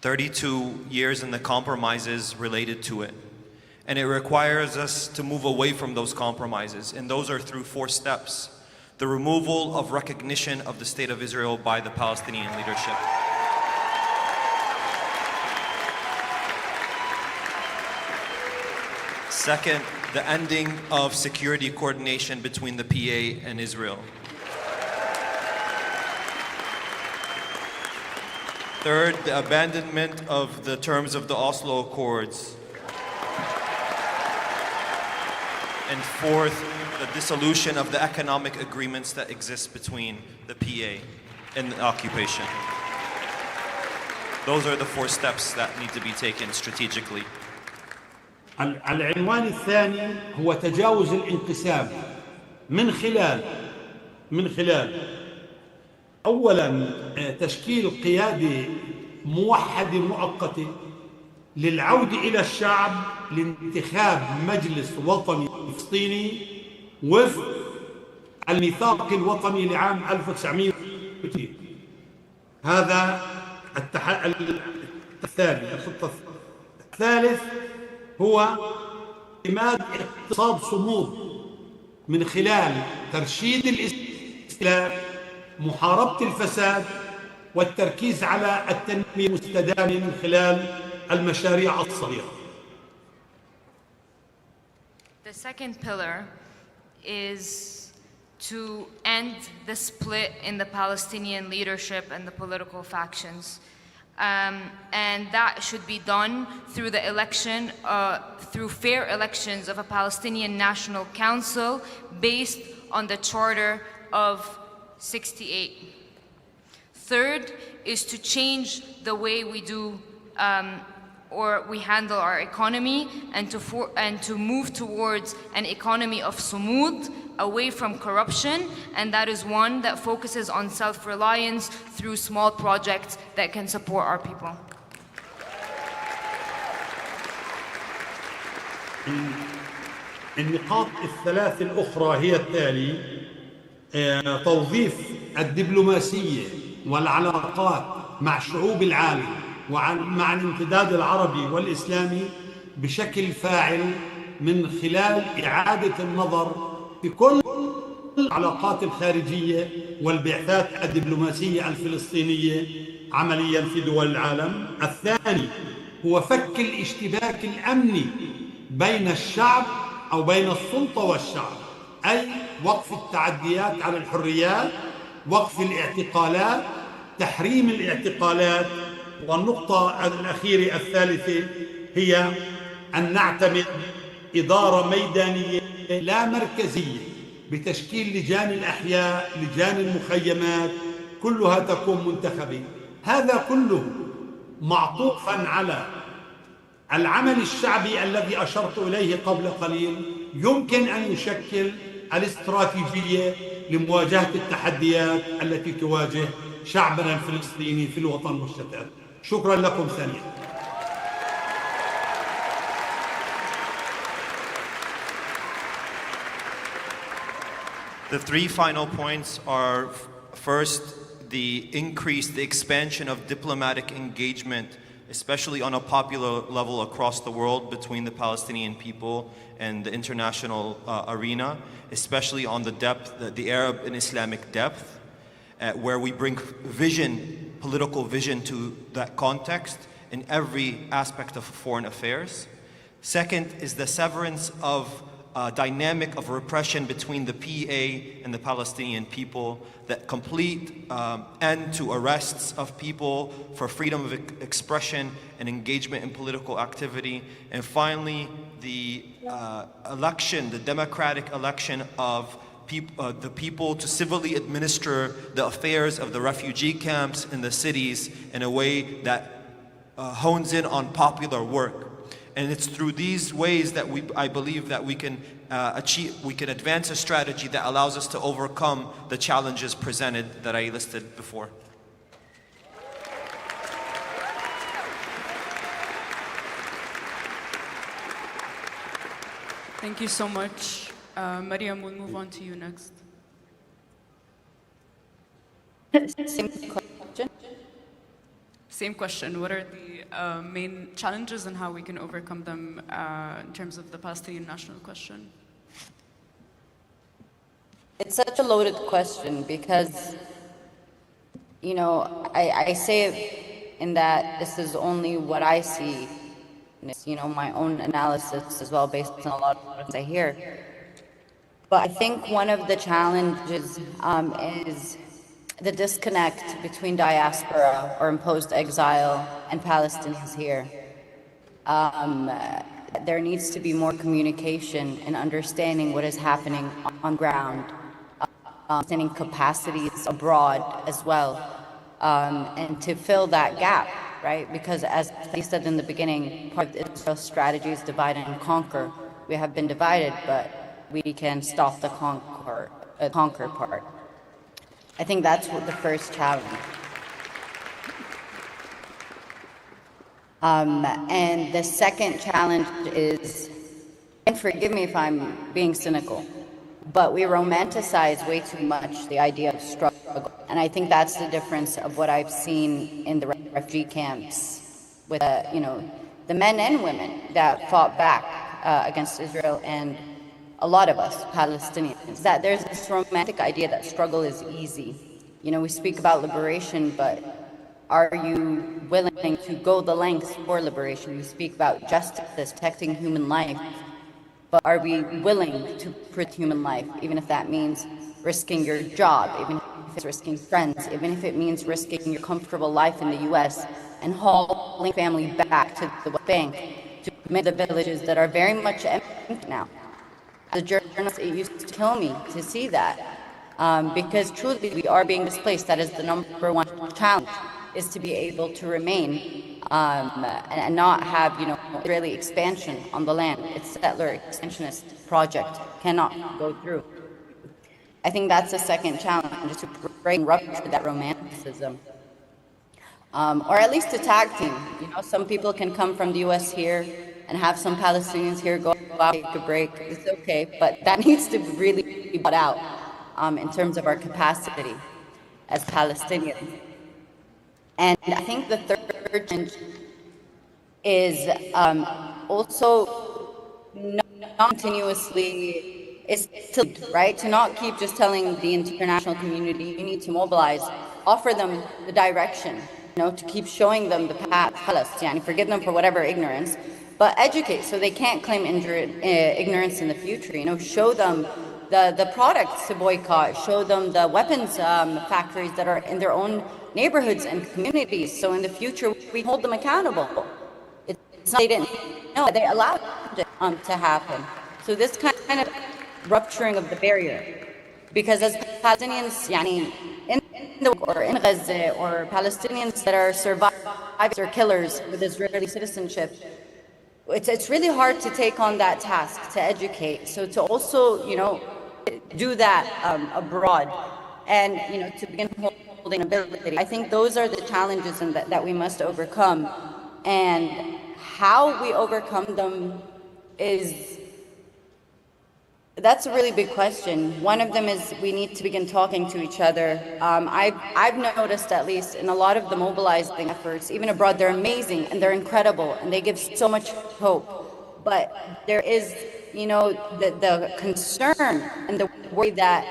Speaker 7: 32 years and the compromises related to it. And it requires us to move away from those compromises. And those are through 4 steps. The removal of recognition of the State of Israel by the Palestinian leadership. Second, the ending of security coordination between the PA and Israel. Third, the abandonment of the terms of the Oslo Accords. And fourth, the dissolution of the economic agreements that exist between the PA and the occupation. Those are the 4 steps that need to be taken strategically.
Speaker 6: العنوان الثاني هو تجاوز الانقسام من خلال أولاً تشكيل قيادة موحدة مؤقتة للعودة إلى الشعب لانتخاب مجلس وطني فلسطيني وفق الميثاق الوطني لعام 1960. هذا الخطة. الثالث هو اعتماد اقتصاد صمود من خلال ترشيد الاستهلاك، محاربة الفساد، والتركيز على التنمية المستدامة من خلال المشاريع الصغيرة.
Speaker 8: The second pillar is to end the split in the Palestinian leadership and the political factions. And that should be done through the election, through fair elections of a Palestinian National Council based on the Charter of 68. Third is to change the way we do or we handle our economy and to move towards an economy of sumud, away from corruption, and that is one that focuses on self-reliance through small projects that can support our people.
Speaker 6: النقاط الثلاث الأخرى هي التالي: توظيف الدبلوماسية والعلاقات مع شعوب العالم ومع الامتداد العربي والإسلامي بشكل فاعل من خلال إعادة النظر في كل العلاقات الخارجية والبعثات الدبلوماسية الفلسطينية عمليا في دول العالم. الثاني هو فك الاشتباك الأمني بين الشعب أو بين السلطة والشعب، أي وقف التعديات على الحريات، وقف الاعتقالات، تحريم الاعتقالات. والنقطة الأخيرة الثالثة هي أن نعتمد إدارة ميدانية لا مركزية بتشكيل لجان الأحياء، لجان المخيمات، كلها تكون منتخبة. هذا كله معطوفا على العمل الشعبي الذي أشرت إليه قبل قليل، يمكن أن يشكل الاستراتيجية لمواجهة التحديات التي تواجه شعبنا الفلسطيني في الوطن المشتت. شكرا لكم ثانيا.
Speaker 7: The three final points are, first, the expansion of diplomatic engagement, especially on a popular level across the world between the Palestinian people and the international arena, especially on the depth, the Arab and Islamic depth, where we bring vision, political vision to that context in every aspect of foreign affairs. Second is the severance of dynamic of repression between the PA and the Palestinian people, that complete end to arrests of people for freedom of expression and engagement in political activity. And finally, the election, the democratic election of the people to civilly administer the affairs of the refugee camps in the cities in a way that hones in on popular work. And it's through these ways that I believe that we can advance a strategy that allows us to overcome the challenges presented that I listed before.
Speaker 3: Thank you so much. Mariam, we'll move on to you next.
Speaker 5: Same question.
Speaker 3: Same question. What are the main challenges and how we can overcome them in terms of the Palestinian national question?
Speaker 5: It's such a loaded question because, I say it in that this is only what I see, my own analysis as well based on a lot of things I hear. But I think one of the challenges is the disconnect between diaspora or imposed exile and Palestinians here. There needs to be more communication and understanding what is happening on ground, understanding capacities abroad as well, and to fill that gap, right? Because as I said in the beginning, part of Israel's strategy is divide and conquer. We have been divided, but we can stop the conquer part. I think that's what the first challenge. And the second challenge is, and forgive me if I'm being cynical, but we romanticize way too much the idea of struggle. And I think that's the difference of what I've seen in the refugee camps with, the men and women that fought back against Israel, and a lot of us Palestinians, that there's this romantic idea that struggle is easy. We speak about liberation, but are you willing to go the lengths for liberation? We speak about justice, protecting human life, but are we willing to protect human life, even if that means risking your job, even if it's risking friends, even if it means risking your comfortable life in the US and hauling family back to the West Bank, to the villages that are very much empty now? As a journalist, it used to kill me to see that, because truly we are being displaced. That is the number one challenge, is to be able to remain and not have, Israeli expansion on the land. It's settler expansionist project cannot go through. I think that's the second challenge, is to break and rupture that romanticism, or at least to tag team. Some people can come from the U.S. here and have some Palestinians here go out, take a break. It's okay, but that needs to really be brought out. in terms of our capacity as Palestinians. And I think the third challenge is also not continuously, is to, right? To not keep just telling the international community, you need to mobilize, offer them the direction, to keep showing them the path, and forgive them for whatever ignorance, but educate so they can't claim ignorance in the future, show them the products to boycott, show them the weapons factories that are in their own neighborhoods and communities, so in the future we hold them accountable. It's not they didn't know, they allowed it to happen. So this kind of rupturing of the barrier, because as Palestinians, in Gaza, or Palestinians that are survivors or killers with Israeli citizenship, it's really hard to take on that task, to educate. So to also, do that abroad, and to begin holding ability. I think those are the challenges that we must overcome, and how we overcome them that's a really big question. One of them is we need to begin talking to each other. I've noticed, at least in a lot of the mobilizing efforts, even abroad, they're amazing and they're incredible and they give so much hope. But there is, the concern and the worry that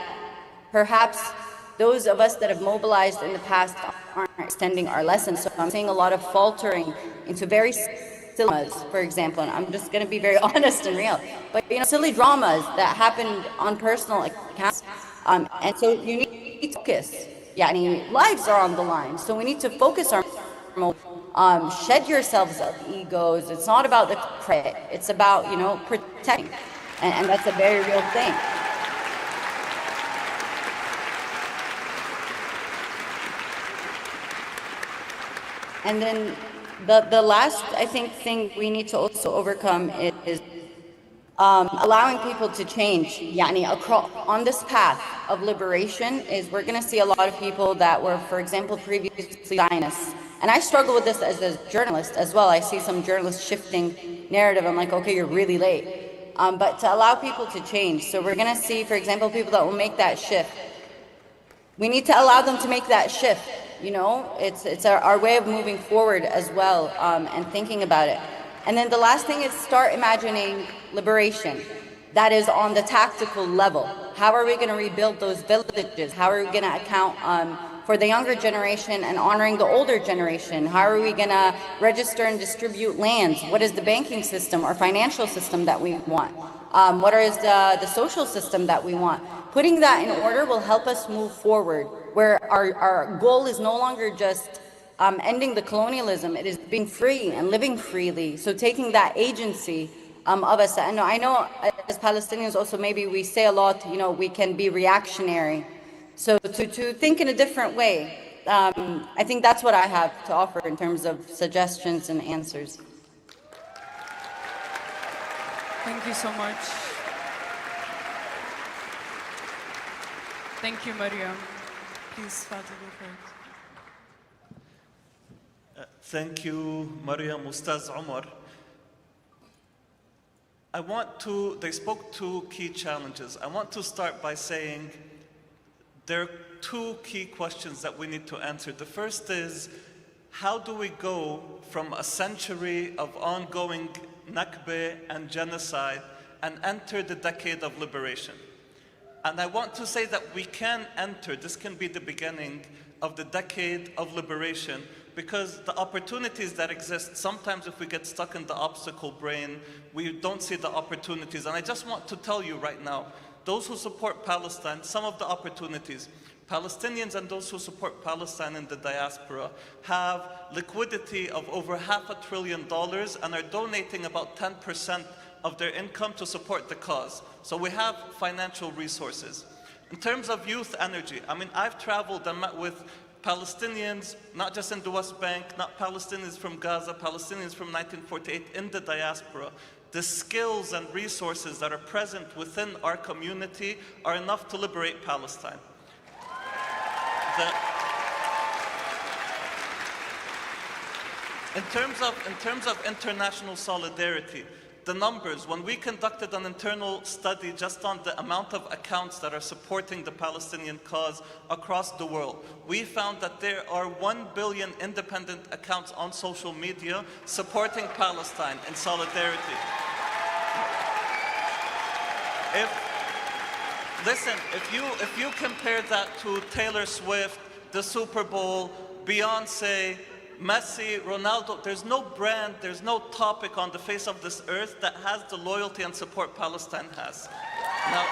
Speaker 5: perhaps those of us that have mobilized in the past aren't extending our lessons. So I'm seeing a lot of faltering into very dramas, for example, and I'm just going to be very honest and real, but silly dramas that happened on personal accounts, and so you need to focus. Lives are on the line, so we need to focus our shed yourselves of egos. It's not about the credit, it's about protecting, and that's a very real thing. And then the last, I think, thing we need to also overcome is allowing people to change. Across, on this path of liberation, is we're going to see a lot of people that were, for example, previously Zionists. And I struggle with this as a journalist as well. I see some journalists shifting narrative. I'm like, okay, you're really late. But to allow people to change. So we're going to see, for example, people that will make that shift. We need to allow them to make that shift. It's our way of moving forward as well, and thinking about it. And then the last thing is start imagining liberation that is on the tactical level. How are we going to rebuild those villages? How are we going to account for the younger generation and honoring the older generation? How are we going to register and distribute lands? What is the banking system or financial system that we want? What is the social system that we want? Putting that in order will help us move forward, where our goal is no longer just ending the colonialism. It is being free and living freely. So taking that agency of us. And I know as Palestinians also, maybe we say a lot, we can be reactionary. So to think in a different way, I think that's what I have to offer in terms of suggestions and answers.
Speaker 3: Thank you so much. Thank you, Mariam. Please, Fatih, go first.
Speaker 4: Thank you, Mariam, Ustaz Omar. They spoke two key challenges. I want to start by saying there are two key questions that we need to answer. The first is, how do we go from a century of ongoing Nakba and genocide and enter the decade of liberation? And I want to say that we can enter, this can be the beginning of the decade of liberation, because the opportunities that exist, sometimes if we get stuck in the obstacle brain, we don't see the opportunities. And I just want to tell you right now, those who support Palestine, some of the opportunities, Palestinians and those who support Palestine in the diaspora have liquidity of over $500 billion and are donating about 10% of their income to support the cause. So we have financial resources. In terms of youth energy, I've traveled and met with Palestinians, not just in the West Bank, not Palestinians from Gaza, Palestinians from 1948 in the diaspora. The skills and resources that are present within our community are enough to liberate Palestine. In terms of international solidarity, the numbers, when we conducted an internal study just on the amount of accounts that are supporting the Palestinian cause across the world, we found that there are 1 billion independent accounts on social media supporting Palestine in solidarity. If you compare that to Taylor Swift, the Super Bowl, Beyonce, Messi, Ronaldo, there's no brand, there's no topic on the face of this earth that has the loyalty and support Palestine has. Now,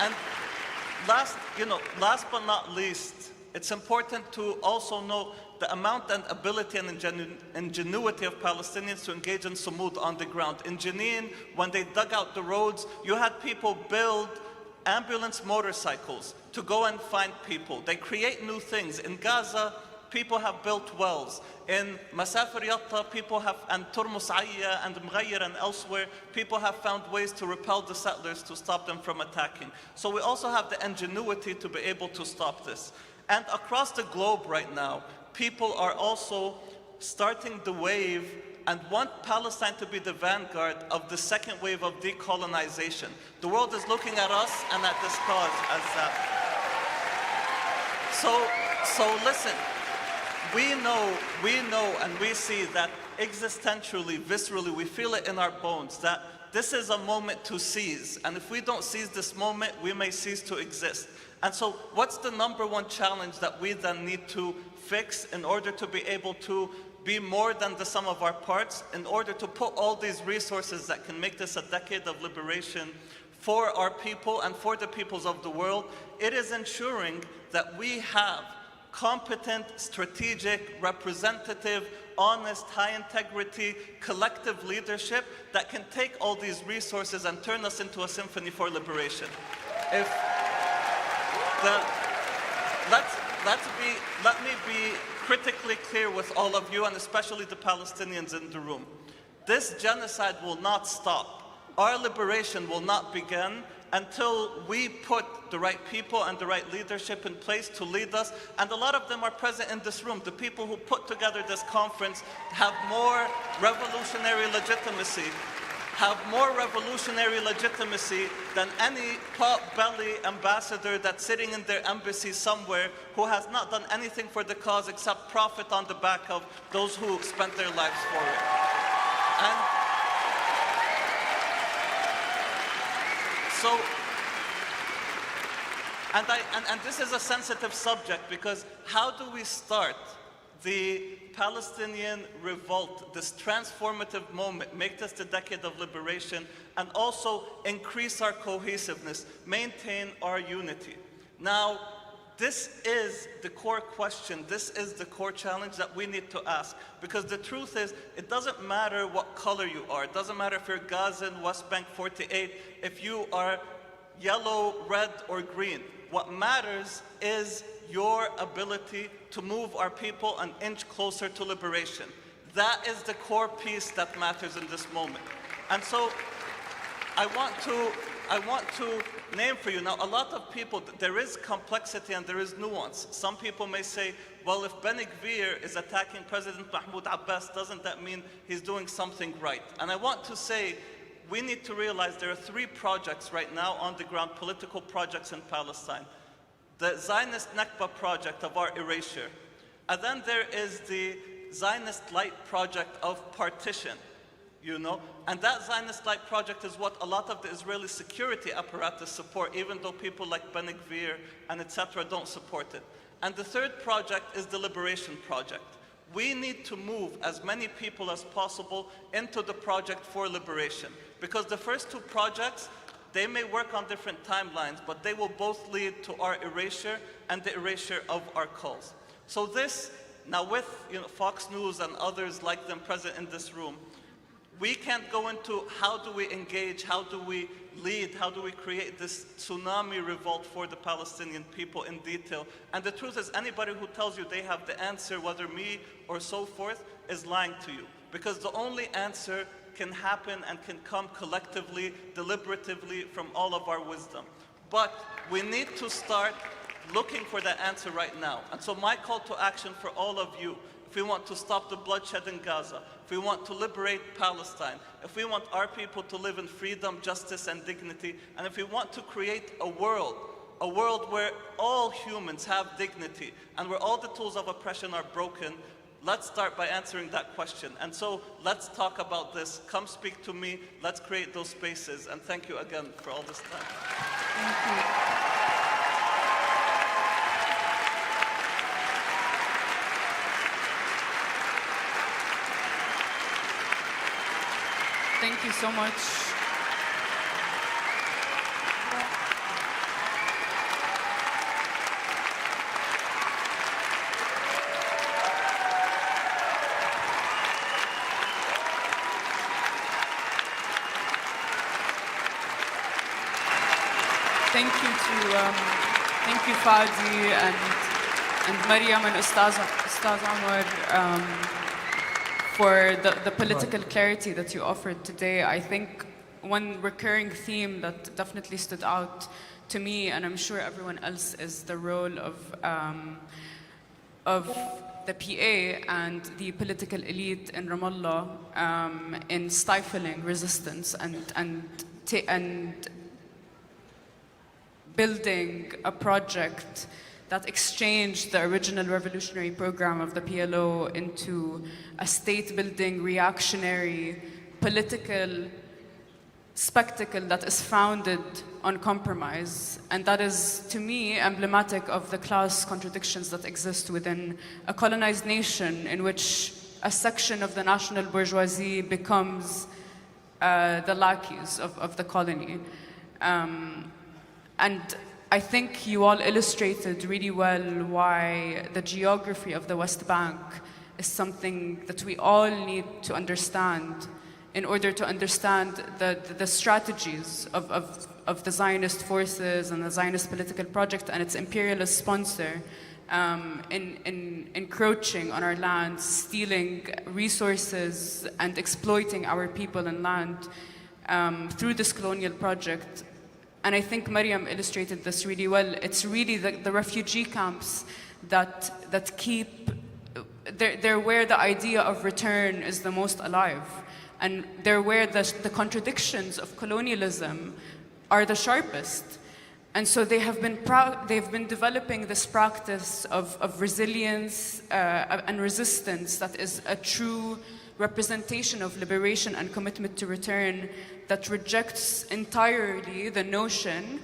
Speaker 4: and last but not least, it's important to also know the amount and ability and ingenuity of Palestinians to engage in sumud on the ground. In Jenin, when they dug out the roads, you had people build ambulance motorcycles to go and find people. They create new things. In Gaza, people have built wells. In Masafir Yatta, people have, and Turmus Ayya and Mghayr and elsewhere, people have found ways to repel the settlers to stop them from attacking. So we also have the ingenuity to be able to stop this. And across the globe right now, people are also starting the wave and want Palestine to be the vanguard of the second wave of decolonization. The world is looking at us and at this cause as that. So listen, we know and we see that existentially, viscerally, we feel it in our bones that this is a moment to seize. And if we don't seize this moment, we may cease to exist. And so what's the #1 challenge that we then need to fix in order to be able to be more than the sum of our parts, in order to put all these resources that can make this a decade of liberation for our people and for the peoples of the world? It is ensuring that we have competent, strategic, representative, honest, high integrity, collective leadership that can take all these resources and turn us into a symphony for liberation. Let me be critically clear with all of you, and especially the Palestinians in the room. This genocide will not stop. Our liberation will not begin until we put the right people and the right leadership in place to lead us. And a lot of them are present in this room. The people who put together this conference have more revolutionary legitimacy than any pot-belly ambassador that's sitting in their embassy somewhere who has not done anything for the cause except profit on the back of those who spent their lives for it. And this is a sensitive subject, because how do we start the Palestinian revolt, this transformative moment, make this the decade of liberation, and also increase our cohesiveness, maintain our unity? Now, this is the core question, this is the core challenge that we need to ask. Because the truth is, it doesn't matter what color you are. It doesn't matter if you're Gazan, West Bank 48, if you are yellow, red, or green. What matters is your ability to move our people an inch closer to liberation. That is the core piece that matters in this moment. And so I want to name for you now, a lot of people, there is complexity and there is nuance. Some people may say, well, if Ben Gvir is attacking President Mahmoud Abbas, doesn't that mean he's doing something right? And I want to say, we need to realize there are 3 projects right now on the ground, political projects in Palestine. The Zionist Nakba project of our erasure. And then there is the Zionist Light project of partition, you know? And that Zionist Light project is what a lot of the Israeli security apparatus support, even though people like Ben Gvir and etc. don't support it. And the 3rd project is the Liberation Project. We need to move as many people as possible into the project for liberation. Because the first 2 projects, they may work on different timelines, but they will both lead to our erasure and the erasure of our cause. So this, now with Fox News and others like them present in this room, we can't go into how do we engage, how do we lead, how do we create this tsunami revolt for the Palestinian people in detail. And the truth is, anybody who tells you they have the answer, whether me or so forth, is lying to you. Because the only answer can happen and can come collectively, deliberatively from all of our wisdom. But we need to start looking for that answer right now. And so my call to action for all of you, if we want to stop the bloodshed in Gaza, if we want to liberate Palestine, if we want our people to live in freedom, justice, and dignity, and if we want to create a world where all humans have dignity and where all the tools of oppression are broken, let's start by answering that question. And so let's talk about this. Come speak to me. Let's create those spaces. And thank you again for all this time.
Speaker 3: Thank you. Thank you so much. Thank you, Fadi and Mariam and Ustaz Omar for the political clarity that you offered today. I think one recurring theme that definitely stood out to me, and I'm sure everyone else, is the role of the PA and the political elite in Ramallah in stifling resistance and building a project that exchanged the original revolutionary program of the PLO into a state-building, reactionary, political spectacle that is founded on compromise. And that is, to me, emblematic of the class contradictions that exist within a colonized nation in which a section of the national bourgeoisie becomes the lackeys of the colony. And I think you all illustrated really well why the geography of the West Bank is something that we all need to understand in order to understand the strategies of the Zionist forces and the Zionist political project and its imperialist sponsor in encroaching on our land, stealing resources and exploiting our people and land through this colonial project. And I think Mariam illustrated this really well. It's really the refugee camps that keep, they're where the idea of return is the most alive. And they're where the contradictions of colonialism are the sharpest. And so they've been developing this practice of resilience and resistance that is a true representation of liberation and commitment to return, that rejects entirely the notion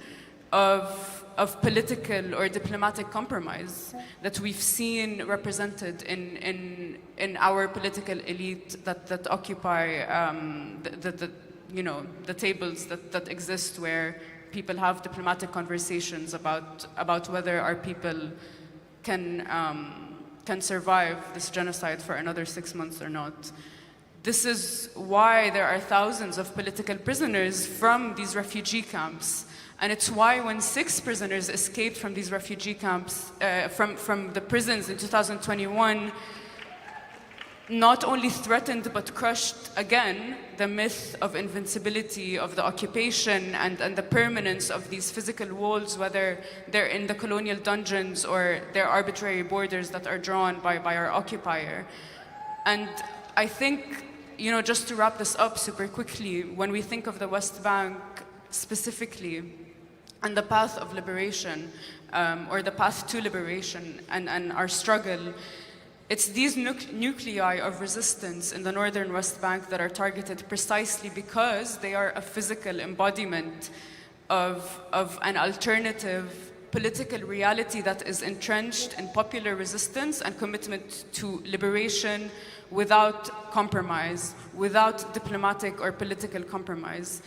Speaker 3: of political or diplomatic compromise that we've seen represented in our political elite that occupy the tables that exist where people have diplomatic conversations about whether our people can survive this genocide for another 6 months or not. This is why there are thousands of political prisoners from these refugee camps. And it's why when 6 prisoners escaped from these refugee camps, from the prisons in 2021, not only threatened but crushed again the myth of invincibility of the occupation and the permanence of these physical walls, whether they're in the colonial dungeons or they're arbitrary borders that are drawn by our occupier. And I think, just to wrap this up super quickly, when we think of the West Bank specifically and the path of liberation, or the path to liberation and our struggle, it's these nuclei of resistance in the northern West Bank that are targeted precisely because they are a physical embodiment of an alternative political reality that is entrenched in popular resistance and commitment to liberation without compromise, without diplomatic or political compromise.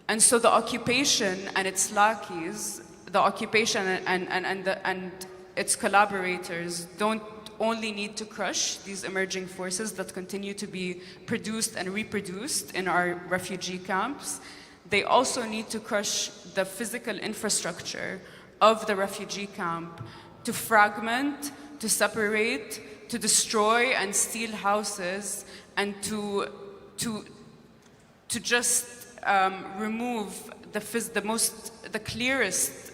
Speaker 3: And so the occupation and its lackeys, the occupation and its collaborators don't only need to crush these emerging forces that continue to be produced and reproduced in our refugee camps. They also need to crush the physical infrastructure of the refugee camp to fragment, to separate, to destroy and steal houses, and to just remove the clearest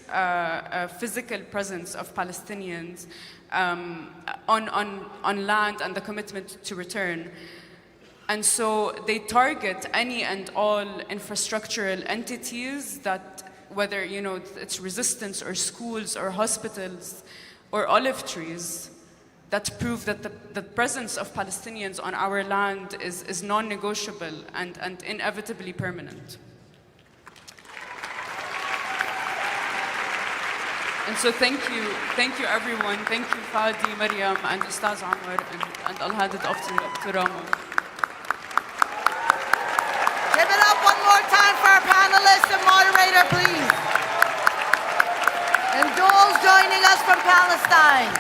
Speaker 3: physical presence of Palestinians on land and the commitment to return. And so they target any and all infrastructural entities that, whether it's resistance or schools or hospitals or olive trees, that prove that the presence of Palestinians on our land is non-negotiable and inevitably permanent. And so thank you everyone. Thank you Fadi, Maryam, and Ustaz Anwar, and I'll hand it off to Ramo.
Speaker 1: Give it up one more time for our panelists and moderator, please. And Dole's joining us from Palestine.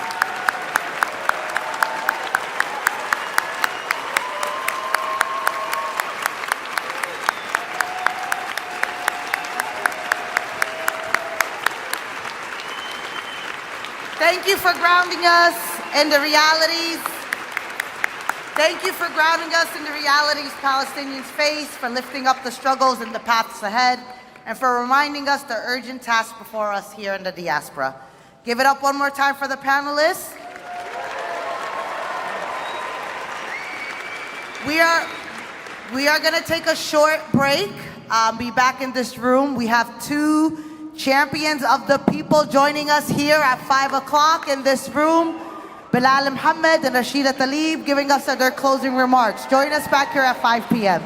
Speaker 1: Thank you for grounding us in the realities. Thank you for grounding us in the realities Palestinians face, for lifting up the struggles and the paths ahead, and for reminding us the urgent task before us here in the diaspora. Give it up one more time for the panelists. We are going to take a short break. Be back in this room. We have two champions of the people joining us here at 5 o'clock in this room. Bilal Muhammad and Rashida Talib giving us their closing remarks. Join us back here at 5 p.m.